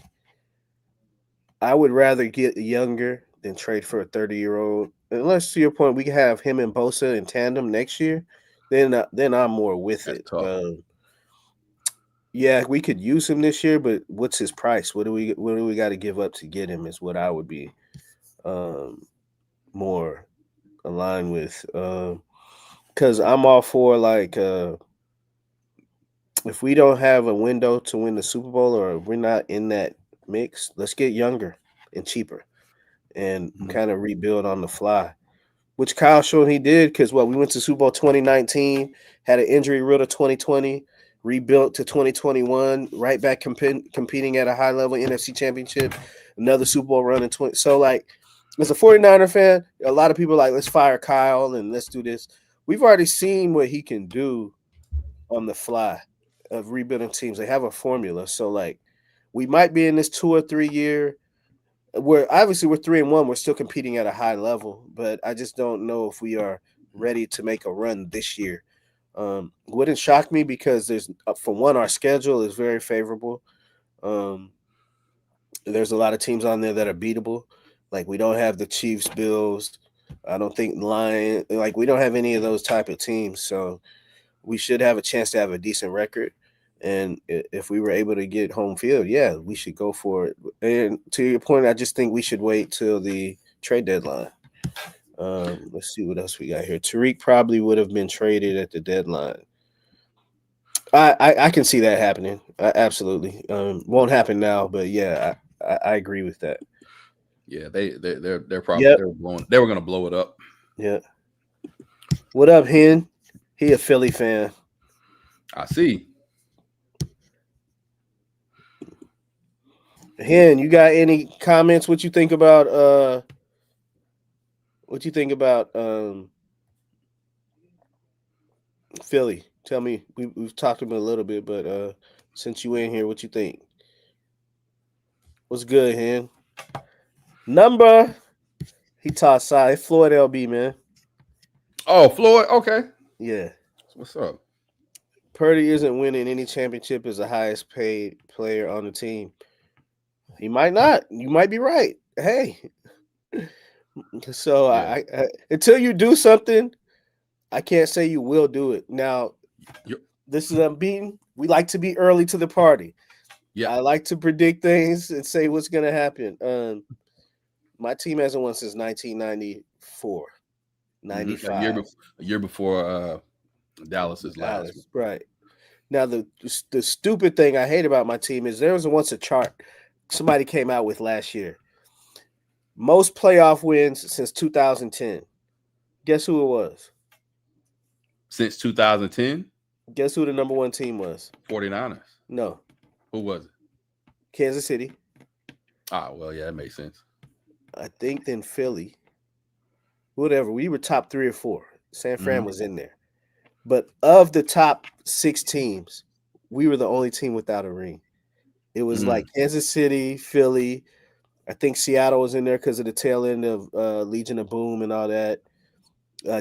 I would rather get younger than trade for a 30-year-old. Unless, to your point, we can have him and Bosa in tandem next year, then I'm more with it. Yeah, we could use him this year, but what's his price? What do we got to give up to get him? Is what I would be more aligned with. Because I'm all for if we don't have a window to win the Super Bowl or we're not in that mix, let's get younger and cheaper and kind of rebuild on the fly, which Kyle showed he did because we went to Super Bowl 2019, had an injury riddle 2020, rebuilt to 2021, right back competing at a high level NFC Championship, another Super Bowl run in 20. So as a 49er fan, a lot of people are like, let's fire Kyle and let's do this. We've already seen what he can do on the fly of rebuilding teams. They have a formula. So we might be in this 2 or 3 year where obviously we're 3-1. We're still competing at a high level, but I just don't know if we are ready to make a run this year. Wouldn't shock me because for one, our schedule is very favorable. There's a lot of teams on there that are beatable. Like we don't have the Chiefs, Bills. I don't think Lions. Like we don't have any of those type of teams. So we should have a chance to have a decent record. And if we were able to get home field, yeah, we should go for it. And to your point, I just think we should wait till the trade deadline. Let's see what else we got here. Tyreek probably would have been traded at the deadline. I can see that happening. Absolutely. Won't happen now, but yeah, I agree with that. Yeah, they're probably they were gonna blow it up. Yeah. What up, Hen? He a Philly fan. I see. Hen, you got any comments? What you think about Philly? Tell me. We've talked about a little bit, but since you in here, what you think? What's good, Hen? Number. He tossed side. Floyd LB, man. Oh, Floyd. Okay. Yeah. What's up? Purdy isn't winning any championship as the highest paid player on the team. He might not. You might be right. Hey. So I until you do something, I can't say you will do it. Now, this is unbeaten. We like to be early to the party. Yeah, I like to predict things and say what's going to happen. My team hasn't won since 1994, 95. A year before Dallas's last. Right. Now, the stupid thing I hate about my team is there was once a chart somebody came out with last year. Most playoff wins since 2010. Guess who it was? Since 2010? Guess who the number one team was? 49ers. No. Who was it? Kansas City. Well, yeah, that makes sense. I think then Philly. Whatever. We were top 3 or 4. San Fran Mhm. was in there. But of the top 6 teams, we were the only team without a ring. It was like Mm. Kansas City, Philly. I think Seattle was in there because of the tail end of Legion of Boom and all that.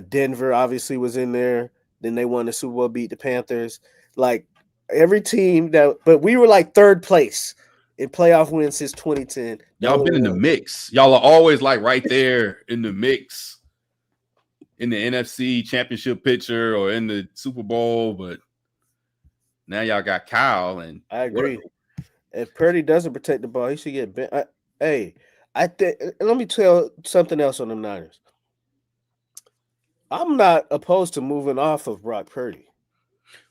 Denver obviously was in there. Then they won the Super Bowl, beat the Panthers. Like every team but we were like third place in playoff wins since 2010. The Y'all only been in the one. mix. Y'all are always like right there in the mix in the NFC championship picture or in the Super Bowl, but now y'all got Kyle and I agree. If Purdy doesn't protect the ball, he should get bent. I think. Let me tell something else on the Niners. I'm not opposed to moving off of Brock Purdy.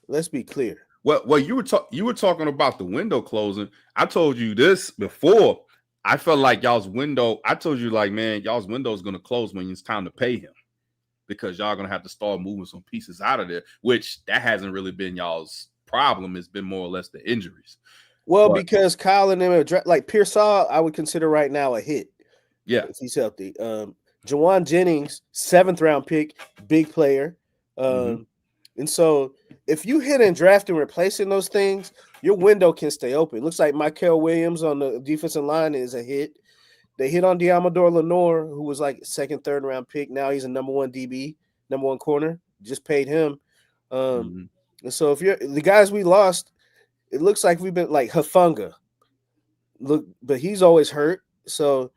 Let's be clear. Well, you were talking about the window closing. I told you this before. I felt like y'all's window. I told you like, man, y'all's window is gonna close when it's time to pay him because y'all gonna have to start moving some pieces out of there. Which that hasn't really been y'all's problem. It's been more or less the injuries. Well, But because Kyle and them are like Pearsall, I would consider right now a hit yeah, if he's healthy. Jawan Jennings, 7th round pick, big player. Mhm. And so if you hit and draft and replacing those things, your window can stay open. Looks like Michael Williams on the defensive line is a hit. They hit on Diamador Lenore, who was like 2nd, 3rd round pick. Now he's a number 1 DB, number 1 corner. Just paid him. Mhm. And so if you're the guys we lost, it looks like we've been like Hafunga. Look, but he's always hurt. So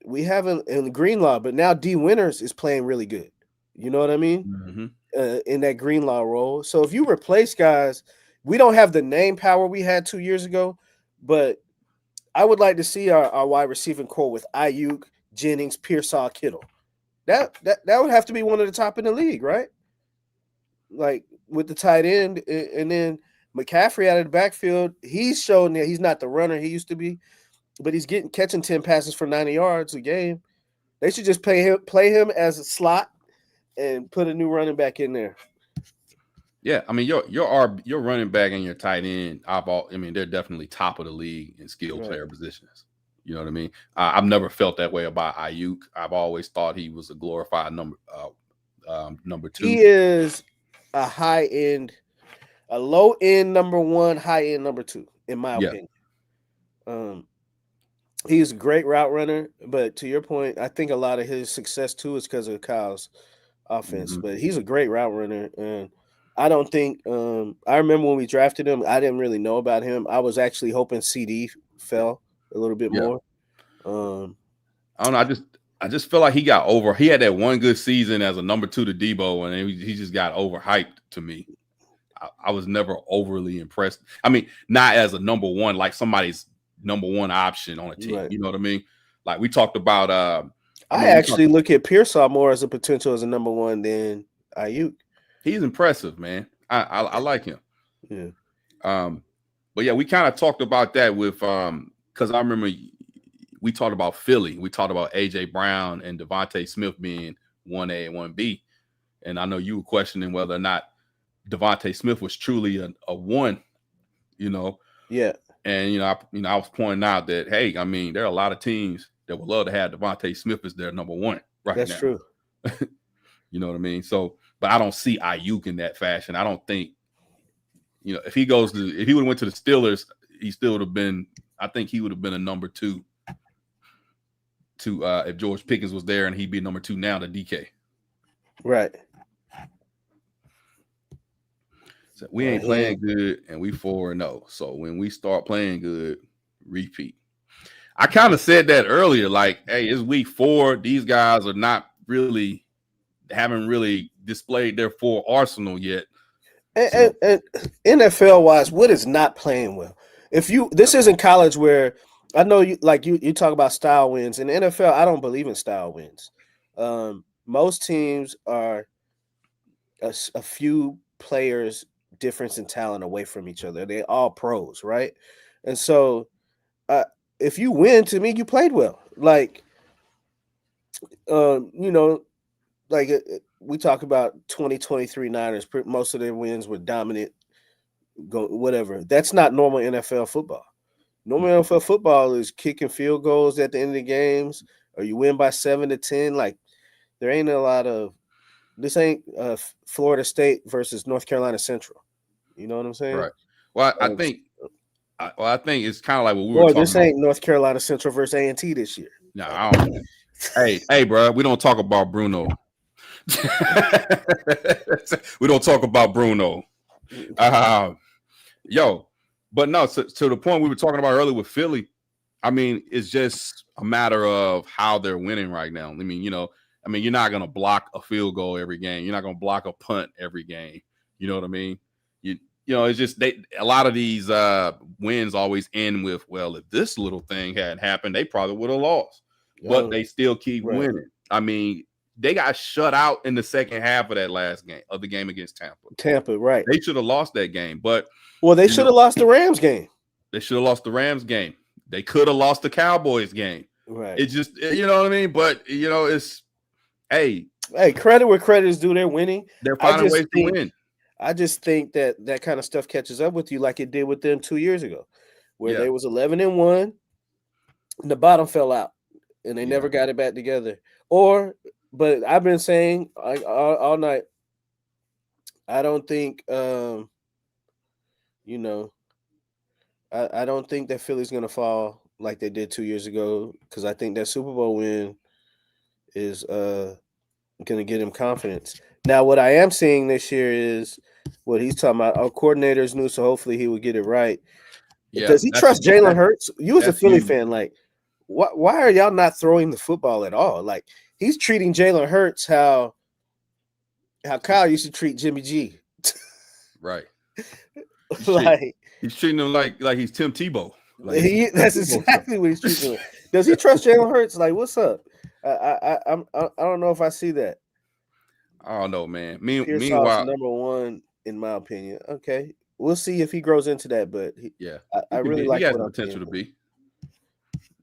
we haven't in Greenlaw, but now D Winters is playing really good. You know what I mean? Mhm. In that Greenlaw role. So if you replace guys, we don't have the name power we had 2 years ago, but I would like to see our wide receiving core with Ayuk, Jennings, Pearsall, Kittle. That would have to be one of the top in the league, right? Like with the tight end, and then McCaffrey out of the backfield. He's shown that he's not the runner he used to be, but he's catching 10 passes for 90 yards a game. They should just play him as a slot and put a new running back in there. Yeah, I mean your running back and your tight end. I mean they're definitely top of the league in skill Right. player positions. You know what I mean? I've never felt that way about Ayuk. I've always thought he was a glorified number 2. He is a low end number 1, high end number 2, in my Yeah. opinion. He's a great route runner, but to your point, I think a lot of his success too is because of Kyle's offense. Mhm. But he's a great route runner, and I don't think. I remember when we drafted him, I didn't really know about him. I was actually hoping CD fell a little bit Yeah. more. I don't know. I just feel like he got over. He had that one good season as a number 2 to Debo, and he just got overhyped to me. I was never overly impressed. I mean, not as a number 1, like somebody's number 1 option on a team. Right. You know what I mean? Like we talked about. I actually look at Pearsall more as a potential as a number 1 than Ayuk. He's impressive, man. I like him. Yeah. But yeah, we kind of talked about that with because I remember we talked about Philly. We talked about AJ Brown and Devontae Smith being 1A and 1B. And I know you were questioning whether or not Devontae Smith was truly a 1, you know. Yeah. And I was pointing out that hey, I mean, there are a lot of teams that would love to have Devontae Smith as their number 1 right now. That's true. You know what I mean? So, but I don't see Ayuk in that fashion. I don't think, if he would have went to the Steelers, he still would have been. I think he would have been a number 2 to if George Pickens was there, and he'd be number 2 now to DK. Right. So we ain't playing good, and we 4-0. So when we start playing good, repeat. I kind of said that earlier, like, hey, it's week 4. These guys are haven't really displayed their full arsenal yet. And NFL wise, what is not playing well? This isn't college where I know you talk about style wins. In the NFL, I don't believe in style wins. Most teams are a few players difference in talent away from each other. They're all pros, right? And so if you win, to me, you played well. Like, we talk about 2023 Niners. Most of their wins were dominant. Whatever. That's not normal NFL football. Normal NFL football is kicking field goals at the end of the games, or you win by 7 to 10. Like there ain't a lot of this ain't Florida State versus North Carolina Central. You know what I'm saying? Right. Well, I think it's kind of like what we were Boy, talking this about. ain't North Carolina Central versus A&T this year. No, I don't. hey, bro, we don't talk about Bruno. We don't talk about Bruno. But no, to the point we were talking about earlier with Philly, I mean, it's just a matter of how they're winning right now. I mean, you're not going to block a field goal every game. You're not going to block a punt every game. You know what I mean? It's just a lot of these wins always end with, well, if this little thing hadn't happened, they probably would have lost. But they still keep winning. I mean, they got shut out in the second half of that last game of the game against Tampa. Right. They should have lost that game, but they should have lost the Rams game. They should have lost the Rams game. They could have lost the Cowboys game. Right. It just, you know what I mean? But it's credit where credit is due. They're winning. They're finding ways to win. I just think that kind of stuff catches up with you like it did with them 2 years ago, where they was 11-1, and the bottom fell out, and they never got it back together. But I've been saying all night, I don't think, I don't think that Philly's going to fall like they did 2 years ago, because I think that Super Bowl win is going to get him confidence. Now, what I am seeing this year is what he's talking about. Our coordinator is new, so hopefully he will get it right. Yeah, does he trust Jalen Hurts? You as a Philly fan, like, why are y'all not throwing the football at all? Like, he's treating Jalen Hurts how Kyle used to treat Jimmy G. Right. He's treating him like he's Tim Tebow. That's exactly what he's treating him. Does he trust Jalen Hurts? Like, what's up? I don't know if I see that. I don't know, man. Meanwhile, number one in my opinion. Okay, we'll see if he grows into that. But I really like. He has the potential to be.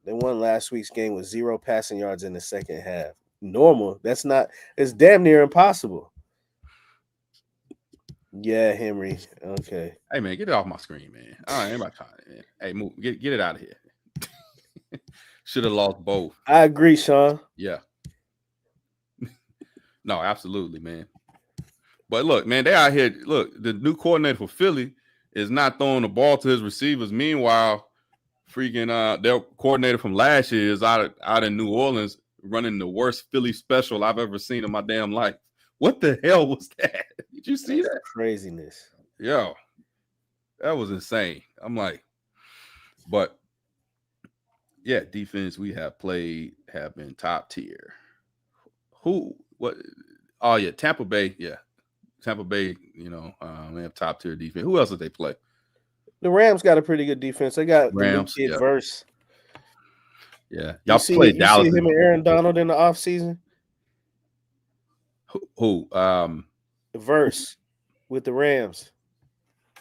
They won last week's game with 0 passing yards in the second half. Normal. That's not. It's damn near impossible. Yeah, Henry. Okay. Hey, man, get it off my screen, man. All right, everybody trying it, man. Hey, move. Get it out of here. Should have lost both. I agree, Sean. Yeah. No, absolutely, man. But look, man, they out here. Look, the new coordinator for Philly is not throwing the ball to his receivers. Meanwhile, freaking their coordinator from last year is out in New Orleans running the worst Philly special I've ever seen in my damn life. What the hell was that? Did you see that? Craziness. Yo, that was insane. I'm like, but yeah, defense we have played have been top tier. What? Oh yeah, Tampa Bay. Yeah, Tampa Bay. They have top tier defense. Who else did they play? The Rams got a pretty good defense. They got Rams, the new kid Verse. Yeah, y'all played Dallas. You see him and Aaron Donald in the offseason? Who? Verse with the Rams.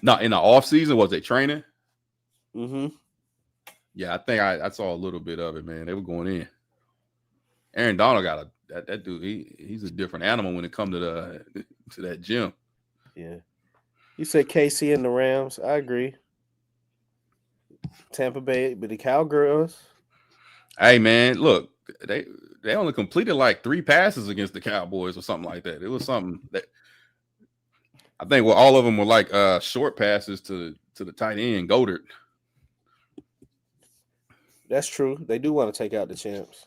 No, in the offseason, was they training? Mm-hmm. Yeah, I think I saw a little bit of it, man. They were going in. Aaron Donald got that dude. He's a different animal when it comes to that gym. Yeah. You said KC and the Rams. I agree. Tampa Bay, but the Cowgirls. Hey, man, look, they only completed like 3 passes against the Cowboys or something like that. It was something that I think all of them were like short passes to the tight end, Goddard. That's true. They do want to take out the champs.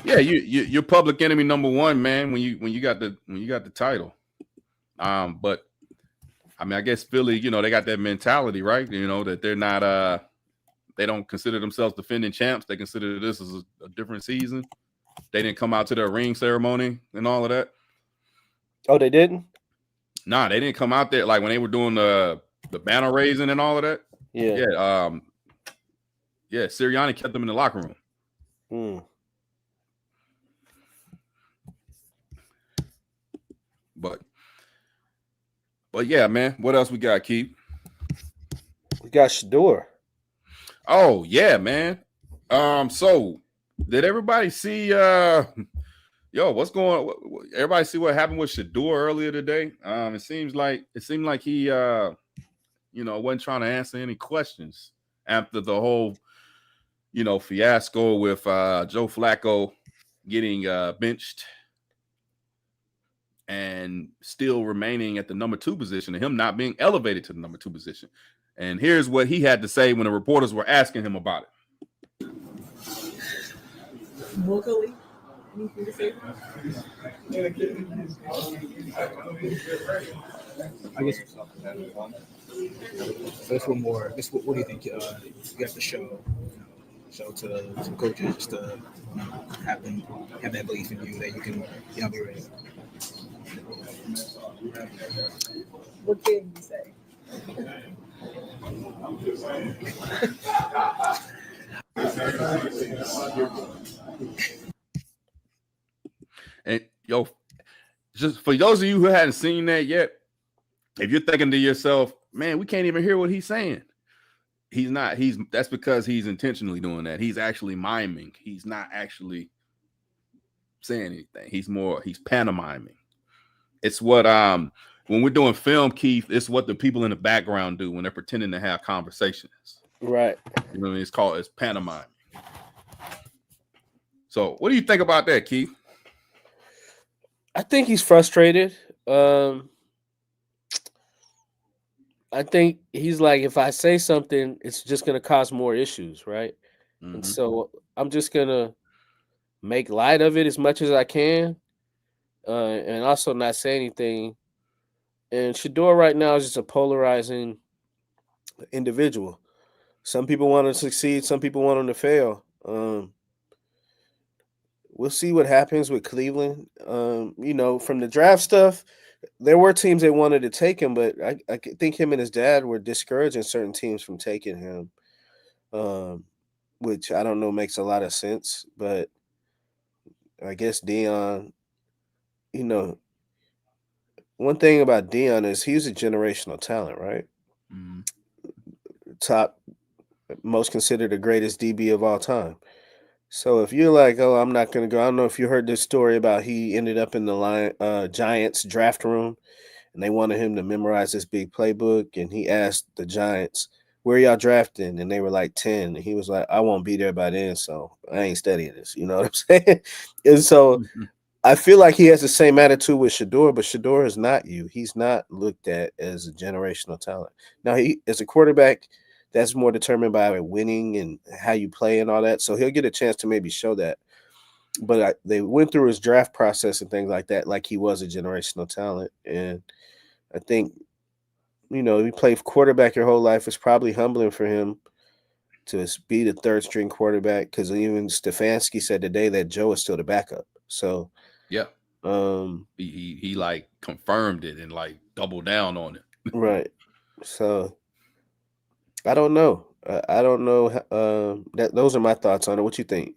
Yeah, you're public enemy number one, man. When you got the title, but I mean, I guess Philly, they got that mentality, right? That they're not they don't consider themselves defending champs. They consider this as a different season. They didn't come out to their ring ceremony and all of that. Oh, they didn't? Nah, they didn't come out there like when they were doing the banner raising and all of that. Yeah. Yeah. Sirianni kept them in the locker room. But yeah, man. What else we got, Keith? We got Shedeur. Oh yeah, man. So did everybody see? What's going? Everybody see what happened with Shedeur earlier today? It seemed like he, wasn't trying to answer any questions after the whole, fiasco with Joe Flacco getting benched and still remaining at the number 2 position and him not being elevated to the number 2 position. And here's what he had to say when the reporters were asking him about it. Vocally, anything to say? I guess this one more. What do you think? You have to show to the coaches just to have that belief in you that you can be ready. What can you say? And just for those of you who hadn't seen that yet, if you're thinking to yourself, man, we can't even hear what he's saying. He's not. That's because he's intentionally doing that. He's actually miming. He's not actually saying anything. He's pantomiming. It's what when we're doing film, Keith, it's what the people in the background do when they're pretending to have conversations. Right. You know what I mean? It's pantomime. So what do you think about that, Keith? I think he's frustrated. I think he's like, if I say something, it's just going to cause more issues, right? Mm-hmm. And so I'm just going to make light of it as much as I can and also not say anything. And Shedeur right now is just a polarizing individual. Some people want to succeed. Some people want him to fail. We'll see what happens with Cleveland. From the draft stuff, there were teams that wanted to take him, but I think him and his dad were discouraging certain teams from taking him, which I don't know makes a lot of sense. But I guess Deion, one thing about Deion is he's a generational talent, right? Mm-hmm. Top, most considered the greatest DB of all time. So if you're like, oh, I'm not going to go. I don't know if you heard this story about he ended up in the Giants draft room and they wanted him to memorize this big playbook. And he asked the Giants, where y'all drafting? And they were like 10. And he was like, I won't be there by then. So I ain't studying this. You know what I'm saying? And so I feel like he has the same attitude with Shedeur, but Shedeur is not you. He's not looked at as a generational talent. Now, he as a quarterback, that's more determined by winning and how you play and all that. So he'll get a chance to maybe show that. But they went through his draft process and things like that, like he was a generational talent. And I think, he played quarterback your whole life. It's probably humbling for him to be the third string quarterback because even Stefanski said today that Joe is still the backup. So, yeah, he like confirmed it and like doubled down on it. Right. So I don't know. I don't know. Those are my thoughts on it. What you think?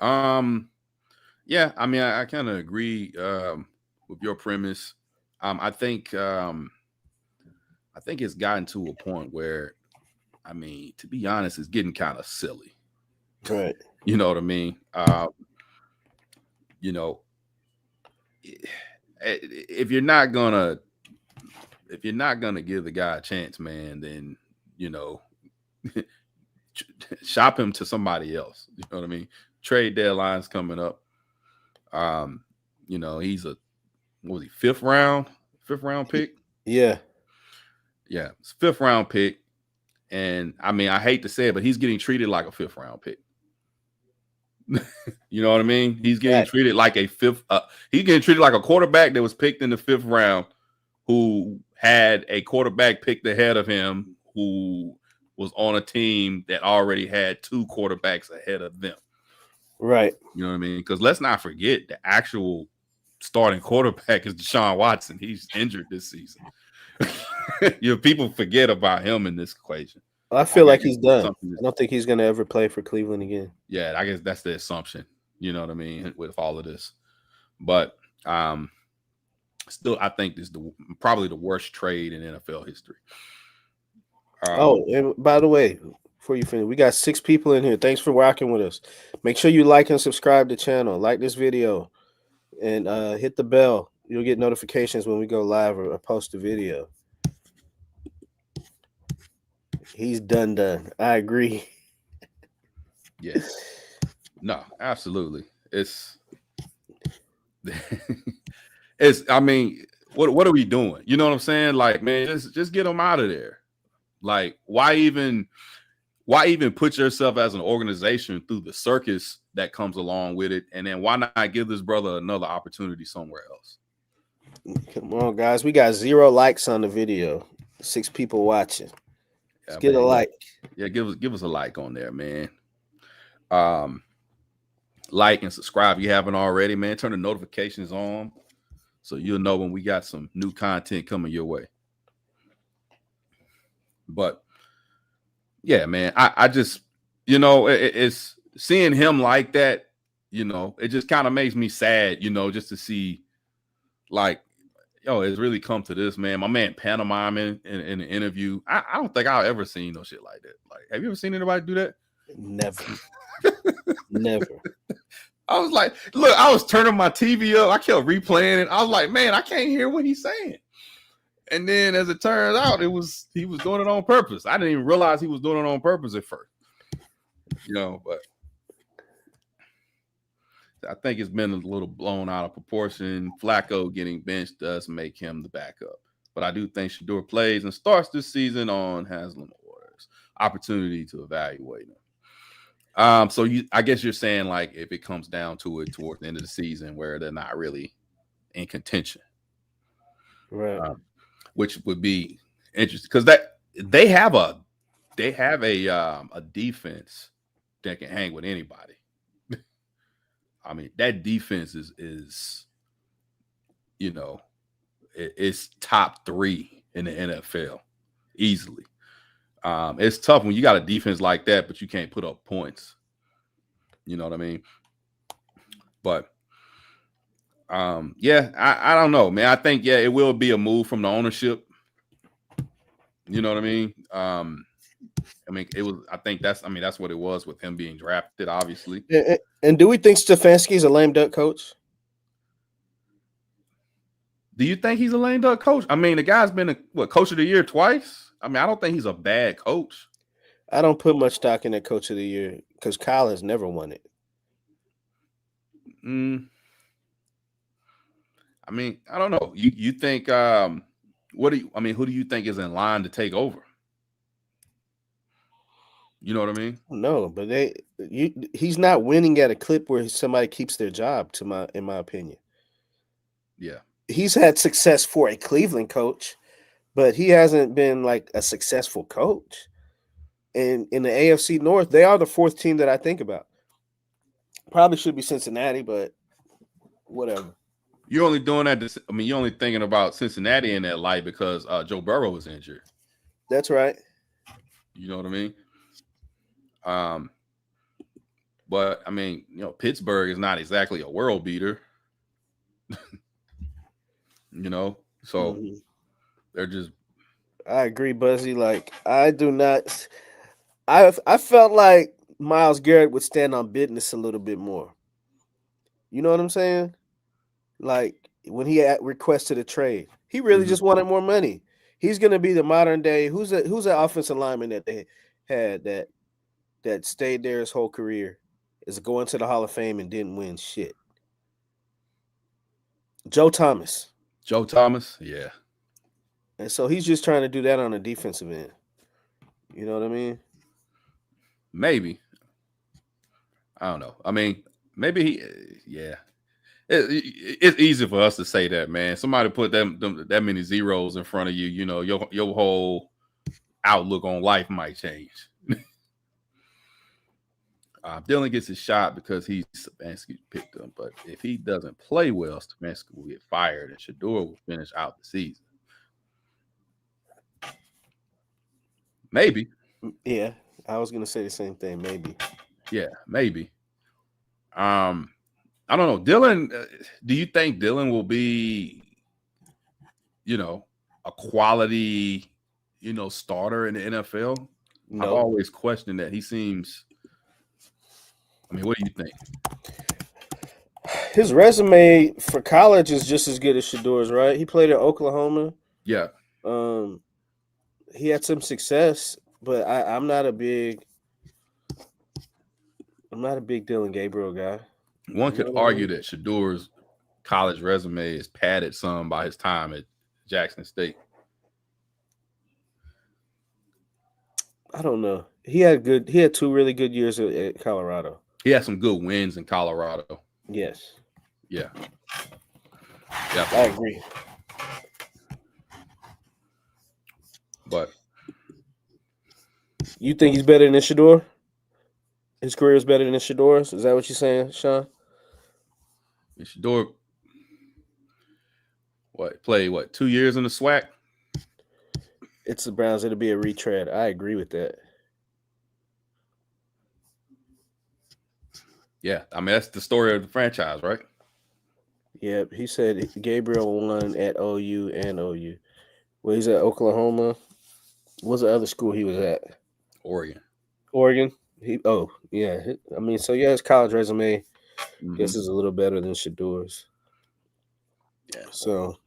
Yeah, I mean, I kind of agree with your premise. I think it's gotten to a point where, I mean, to be honest, it's getting kind of silly. Right. You know what I mean? If you're not gonna give the guy a chance, man, then shop him to somebody else. You know what I mean? Trade deadline's coming up. He's what was he, fifth round pick? Yeah. Yeah, it's 5th round pick. And I mean, I hate to say it, but he's getting treated like a 5th round pick. You know what I mean? He's getting treated like he's getting treated like a quarterback that was picked in the 5th round who had a quarterback picked ahead of him who was on a team that already had 2 quarterbacks ahead of them. Right. You know what I mean? Because let's not forget the actual starting quarterback is Deshaun Watson. He's injured this season. People forget about him in this equation. I feel like he's done. I don't think he's going to ever play for Cleveland again. Yeah, I guess that's the assumption. You know what I mean? With all of this. But still, I think this is probably the worst trade in NFL history. And by the way, before you finish, we got 6 people in here. Thanks for rocking with us. Make sure you like and subscribe to the channel. Like this video and hit the bell. You'll get notifications when we go live or post a video. He's done. I agree. Yeah. No, absolutely. It's I mean, what are we doing? You know what I'm saying? Like, man, just get him out of there. Like, why even put yourself as an organization through the circus that comes along with it? And then why not give this brother another opportunity somewhere else? Come on, guys. We got 0 likes on the video. 6 people watching. Let's get a like. Yeah, give us a like on there, man. Like and subscribe if you haven't already, man. Turn the notifications on so you'll know when we got some new content coming your way. But yeah, man, I just, it's seeing him like that, it just kind of makes me sad, just to see, like, it's really come to this, man. My man Panama in an interview. I don't think I've ever seen no shit like that. Like, have you ever seen anybody do that? Never. Never. I was like, look, I was turning my TV up. I kept replaying it. I was like, man, I can't hear what he's saying. And then as it turns out, he was doing it on purpose. I didn't even realize he was doing it on purpose at first. But I think it's been a little blown out of proportion. Flacco getting benched does make him the backup. But I do think Shedeur plays and starts this season on Haslam orders. Opportunity to evaluate him. So I guess you're saying, like, if it comes down to it towards the end of the season where they're not really in contention, right? Which would be interesting because they have a defense that can hang with anybody. I mean, that defense is it's top 3 in the NFL easily. It's tough when you got a defense like that, but you can't put up points. You know what I mean? But yeah, I don't know, man. I think it will be a move from the ownership. You know what I mean? That's what it was with him being drafted, obviously. And do we think Stefanski's a lame duck coach? Do you think he's a lame duck coach? I mean, the guy's been coach of the year twice. I mean, I don't think he's a bad coach. I don't put much stock in that coach of the year because Kyle has never won it. I mean, I don't know. You think who do you think is in line to take over? You know what I mean? No, but he's not winning at a clip where somebody keeps their job, in my opinion. Yeah. He's had success for a Cleveland coach, but he hasn't been like a successful coach. And in the AFC North, they are the 4th team that I think about. Probably should be Cincinnati, but whatever. You're only doing that. You're only thinking about Cincinnati in that light because Joe Burrow was injured. That's right. You know what I mean? But I mean, Pittsburgh is not exactly a world beater. So they're just. I agree, Buzzy. Like, I do not. I felt like Myles Garrett would stand on business a little bit more. You know what I'm saying? Like when he requested a trade, he really just wanted more money. He's going to be the modern day. Who's that offensive lineman that they had that stayed there his whole career, is going to the Hall of Fame and didn't win shit? Joe Thomas. Joe Thomas, yeah. And so he's just trying to do that on the defensive end. You know what I mean? Maybe. I don't know. I mean, maybe yeah. It's easy for us to say that, man. Somebody put that many zeros in front of you, your whole outlook on life might change. Dylan gets his shot because Stefanski picked him, but if he doesn't play well, Stefanski will get fired and Shedeur will finish out the season. Maybe. Yeah, I was gonna say the same thing. Maybe. Yeah, maybe. I don't know. Dylan, do you think Dylan will be, a quality, starter in the NFL? No. I've always questioned that. He seems. I mean, what do you think? His resume for college is just as good as Shedeur's, right? He played at Oklahoma. Yeah. He had some success but I'm not a big Dylan Gabriel guy. One You could know what I argue mean? that Shedeur's college resume is padded some by his time at Jackson State. I don't know. He had 2 really good years at Colorado. He had some good wins in Colorado. Yes. Yeah. I agree. But You think he's better than Shedeur? His career is better than Shedeur's? Is that what you're saying, Sean? Shedeur played 2 years in the SWAC? It's the Browns. It'll be a retread. I agree with that. Yeah, I mean that's the story of the franchise, right? Yeah, he said Gabriel won at OU and OU. Well, he's at Oklahoma. What's the other school he was at? Oregon. Oregon. I mean, so yeah, his college resume, guess, is a little better than Shedeur's. Yeah. So,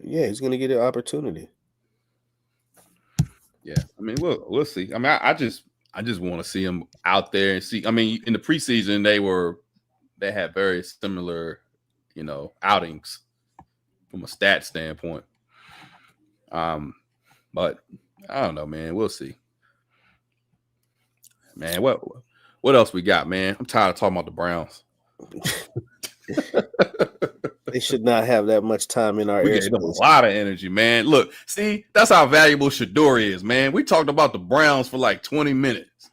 yeah, he's gonna get an opportunity. Yeah, I mean, we'll see. I mean, I just want to see him out there and see. I mean, in the preseason, they had very similar, outings from a stat standpoint. But I don't know, man. We'll see. Man, what else we got, man? I'm tired of talking about the Browns. They should not have that much time in our We gave them a airspace. lot of energy, man. Look, see, that's how valuable Shedeur is, man. We talked about the Browns for like 20 minutes.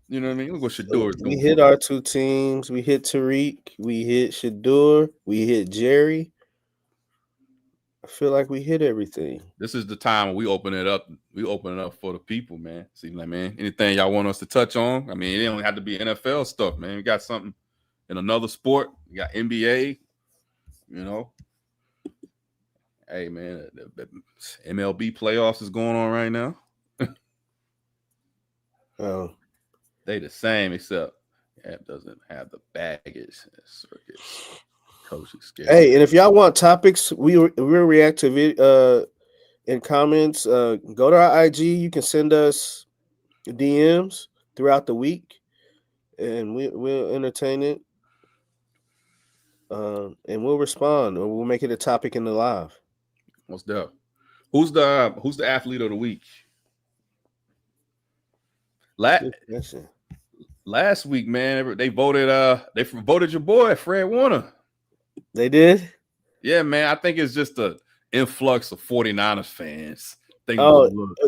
You know what I mean? Look what Shedeur is doing. We hit our 2 teams. We hit Tyreek. We hit Shedeur. We hit Jerry. I feel like we hit everything. This is the time when we open it up. We open it up for the people, man. See, like, man, anything y'all want us to touch on? I mean, it don't have to be NFL stuff, man. We got something in another sport. We got NBA. Hey, man, the MLB playoffs is going on right now. Oh, they the same, except it doesn't have the baggage circuit. Coaching schedule. Hey, and if y'all want topics, we'll react to it in comments. Go to our IG. You can send us DMs throughout the week, and we'll entertain it. And we'll respond, or we'll make it a topic in the live. What's that? Who's the athlete of the week? Last week, man, they voted your boy Fred Warner. They did? Yeah, man. I think it's just an influx of 49ers fans.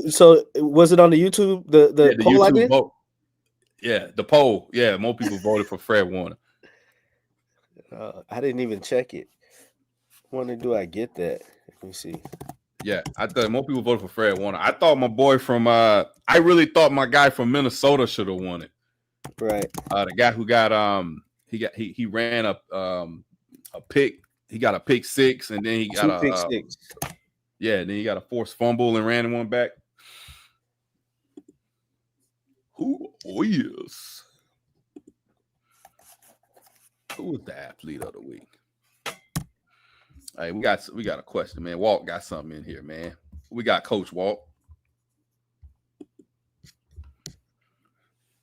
So was it on the YouTube? The poll YouTube I did? Vote. Yeah, the poll. Yeah, more people voted for Fred Warner. I didn't even check it. When do I get that? Let me see. Yeah, I thought more people voted for Fred Warner. I thought my boy from I really thought my guy from Minnesota should have won it. Right. The guy who got he ran a pick. He got a pick 6, and then he got a pick 6. Yeah, then he got a forced fumble and ran one back. Who is the athlete of the week? Hey, we got a question, man. Walt got something in here, man. We got Coach Walt.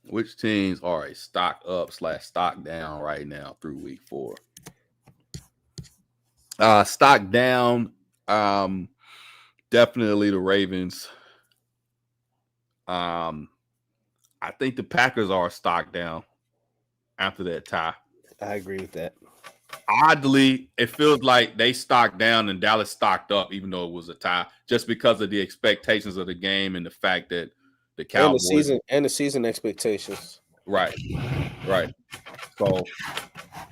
Which teams are a stock up / stock down right now through week 4? Stock down, definitely the Ravens. I think the Packers are stock down after that tie. I agree with that. Oddly, it feels like they stocked down and Dallas stocked up, even though it was a tie, just because of the expectations of the game and the fact that the Cowboys and the season expectations. Right. So,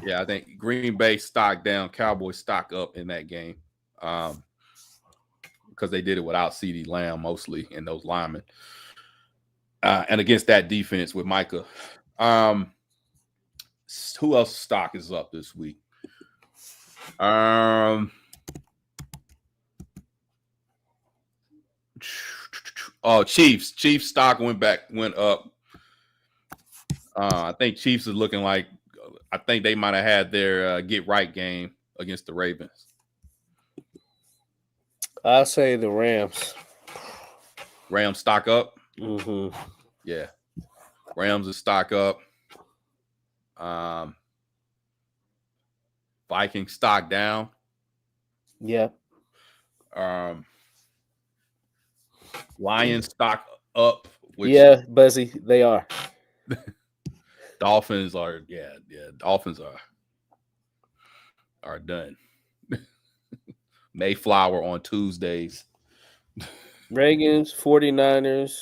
yeah, I think Green Bay stock down, Cowboys stock up in that game, because they did it without CeeDee Lamb mostly and those linemen, and against that defense with Micah. Who else stock is up this week? Chiefs. Chiefs stock went up. I think Chiefs is looking like, I think they might have had their get right game against the Ravens. I'll say the Rams. Rams stock up. Mm-hmm. Yeah. Rams is stock up. Vikings stock down. Yeah. Lions stock up. Which Yeah, Buzzy, they are. Dolphins are Dolphins are done. Mayflower on Tuesdays. Reagan's 49ers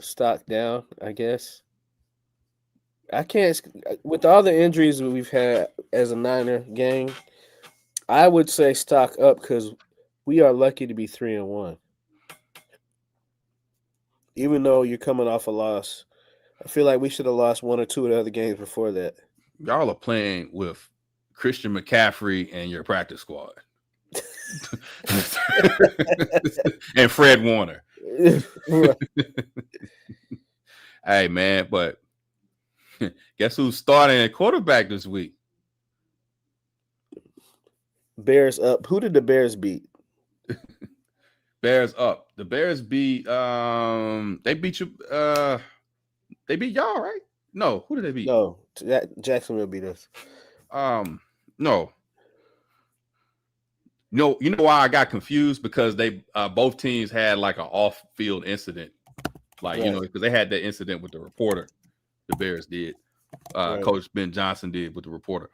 stock down, I guess. I can't with all the injuries that we've had as a Niner gang, I would say stock up because we are lucky to be 3-1. Even though you're coming off a loss. I feel like we should have lost one or two of the other games before that. Y'all are playing with Christian McCaffrey and your practice squad. And Fred Warner. Hey, man, but guess who's starting at quarterback this week? Bears up. Who did the Bears beat? Bears up. The Bears beat they beat you they beat y'all, right? No, who did they beat? No, Jacksonville beat us. No. No, you know why I got confused? Because they both teams had like an off-field incident. Like, right. because they had that incident with the reporter. The Bears did. Right. Coach Ben Johnson did with the reporter.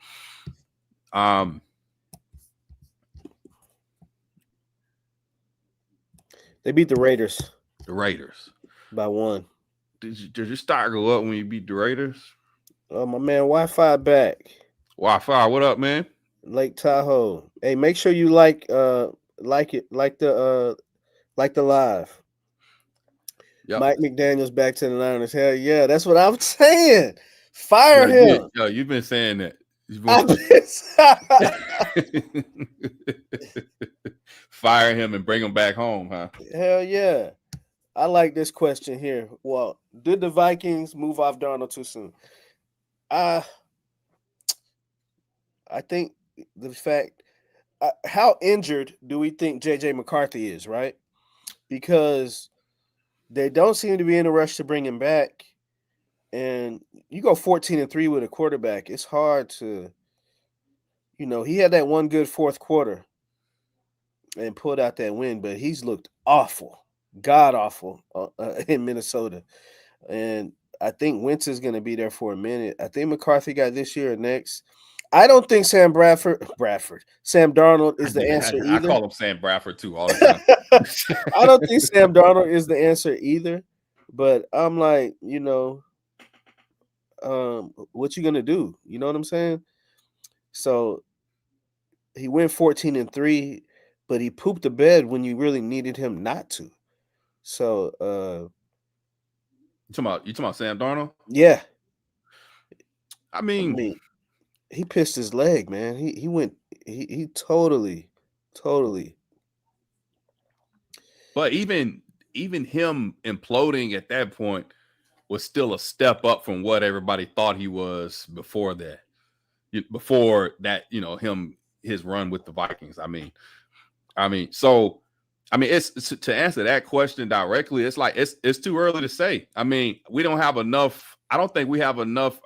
They beat the Raiders. The Raiders. By 1. Did your stock go up when you beat the Raiders? Oh, my man, Wi-Fi back. Wi-Fi, what up, man? Lake Tahoe. Hey, make sure you like the live. Yep. Mike McDaniel's back to the Niners. Hell yeah, that's what I'm saying. Fire him. You've been saying that. Fire him and bring him back home, huh? Hell yeah. I like this question here. Well, did the Vikings move off Darnold too soon? I think the fact how injured do we think JJ McCarthy is, right? Because they don't seem to be in a rush to bring him back. And you go 14-3 with a quarterback. It's hard to, he had that one good fourth quarter and pulled out that win, but he's looked awful, god awful in Minnesota. And I think Wentz is going to be there for a minute. I think McCarthy got this year or next. I don't think Sam Darnold is the answer either. I call him Sam Bradford too all the time. I don't think Sam Darnold is the answer either. But I'm like, what you gonna do? You know what I'm saying? So he went 14-3, but he pooped the bed when you really needed him not to. So you talking about Sam Darnold? Yeah. I mean he pissed his leg, man. He totally. But even him imploding at that point was still a step up from what everybody thought he was before that. His run with the Vikings. It's to answer that question directly. It's like it's too early to say. We don't have enough. I don't think we have enough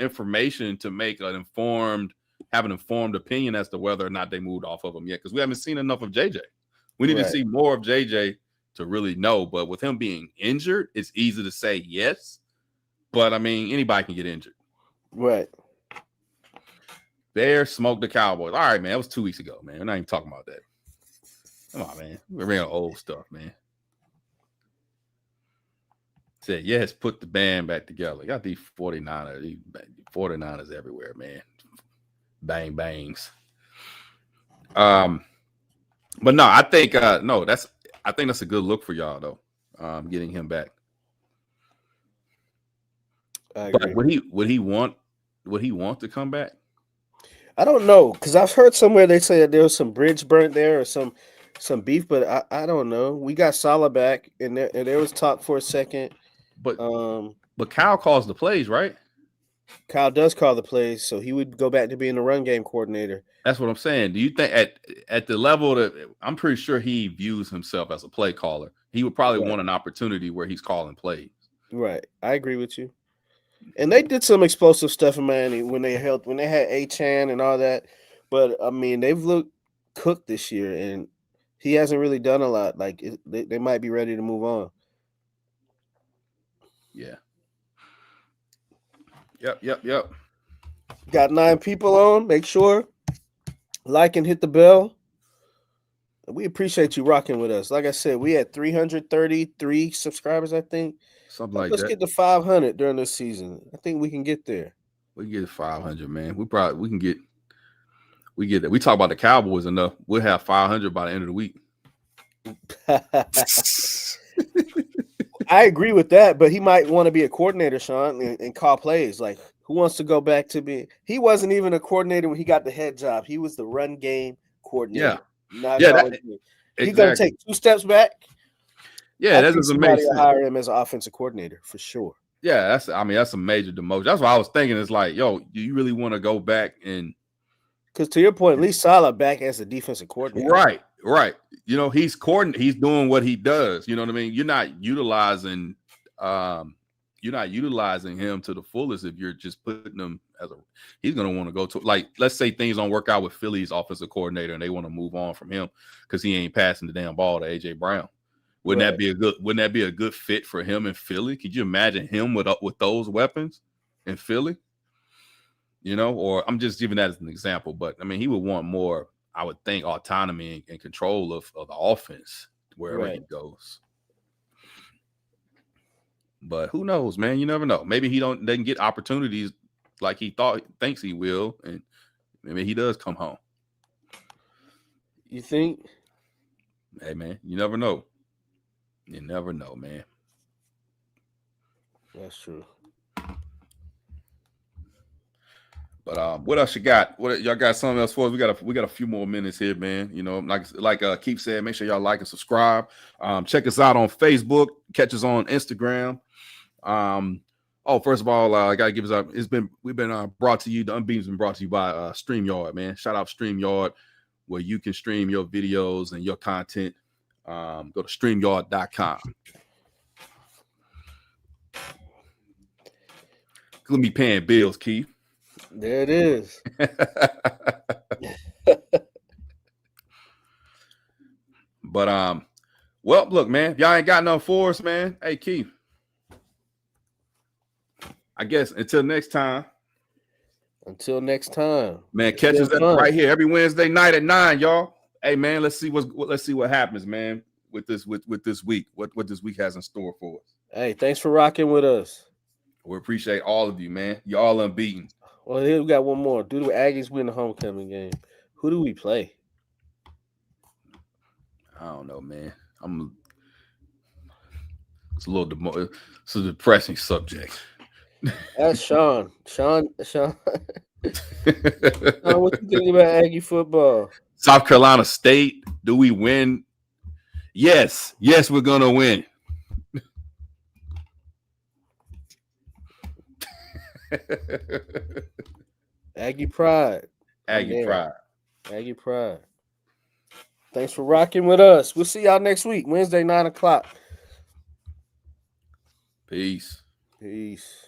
information to make an informed opinion as to whether or not they moved off of him yet, because we haven't seen enough of JJ. We need to see more of JJ to really know. But with him being injured, it's easy to say yes. But anybody can get injured. Right. Bears smoked the Cowboys. All right, man. That was 2 weeks ago, man. We're not even talking about that. Come on, man. We're real old stuff, man. Said, yes, put the band back together. Got these 49ers everywhere, man. Bang bangs. But no, I think that's a good look for y'all though. Getting him back. I agree. But would he want to come back? I don't know, because I've heard somewhere they say that there was some bridge burnt there or some beef, but I don't know. We got Salah back, and there was talk for a second. But Kyle calls the plays, right? Kyle does call the plays, so he would go back to being the run game coordinator. That's what I'm saying. Do you think at the level that I'm pretty sure he views himself as a play caller, he would probably want an opportunity where he's calling plays. Right. I agree with you. And they did some explosive stuff in Miami when they had A-Chan and all that. But I mean, they've looked cooked this year, and he hasn't really done a lot. Like they might be ready to move on. Yeah. Yep. Got 9 people on. Make sure like and hit the bell. We appreciate you rocking with us. Like I said, we had 333 subscribers, I think. Something like Let's that. get to 500 during this season. I think we can get there. We get 500, man. We can get that. We talk about the Cowboys enough. We'll have 500 by the end of the week. I agree with that, but he might want to be a coordinator, Sean, and call plays. Like, who wants to go back to be? He wasn't even a coordinator when he got the head job. He was the run game coordinator. He's going to take 2 steps back. Yeah, that doesn't make sense. Hire him as an offensive coordinator for sure. Yeah, that's a major demotion. That's what I was thinking. It's like, yo, do you really want to go back and? Because to your point, at least Salah back as a defensive coordinator. Right. You know, he's doing what he does. You know what I mean? You're not utilizing him to the fullest if you're just putting him as a. He's gonna want to go to, like, let's say things don't work out with Philly's offensive coordinator and they want to move on from him because he ain't passing the damn ball to AJ Brown. Wouldn't that be a good fit for him in Philly? Could you imagine him with those weapons in Philly? You know, or I'm just giving that as an example, but I mean, he would want more, I would think, autonomy and control of the offense wherever he goes. But who knows, man? You never know. Maybe he doesn't get opportunities like he thinks he will, and maybe he does come home. You think? Hey, man, you never know. You never know, man. That's true. But what else you got? What y'all got? Something else for us? We got a few more minutes here, man. You know, like Keith said, make sure y'all like and subscribe. Check us out on Facebook. Catch us on Instagram. First of all, I gotta give us up. We've been brought to you. The Unbeaten's been brought to you by StreamYard, man. Shout out StreamYard, where you can stream your videos and your content. Go to StreamYard.com. Let me paying bills, Keith. There it is. But well, look, man, y'all ain't got nothing for us, man. Hey, Keith. I guess until next time. Man, catch us right here every Wednesday night at 9, y'all. Hey, man, let's see what happens, man, with this week. What this week has in store for us. Hey, thanks for rocking with us. We appreciate all of you, man. You all unbeaten. Well, here we got one more. Do the Aggies win the homecoming game? Who do we play? I don't know, man. It's a depressing subject. That's Sean. Sean, what you think about Aggie football? South Carolina State. Do we win? Yes, we're gonna win. Aggie pride. Aggie pride. Thanks for rocking with us. We'll see y'all next week, Wednesday, 9 o'clock. Peace. Peace.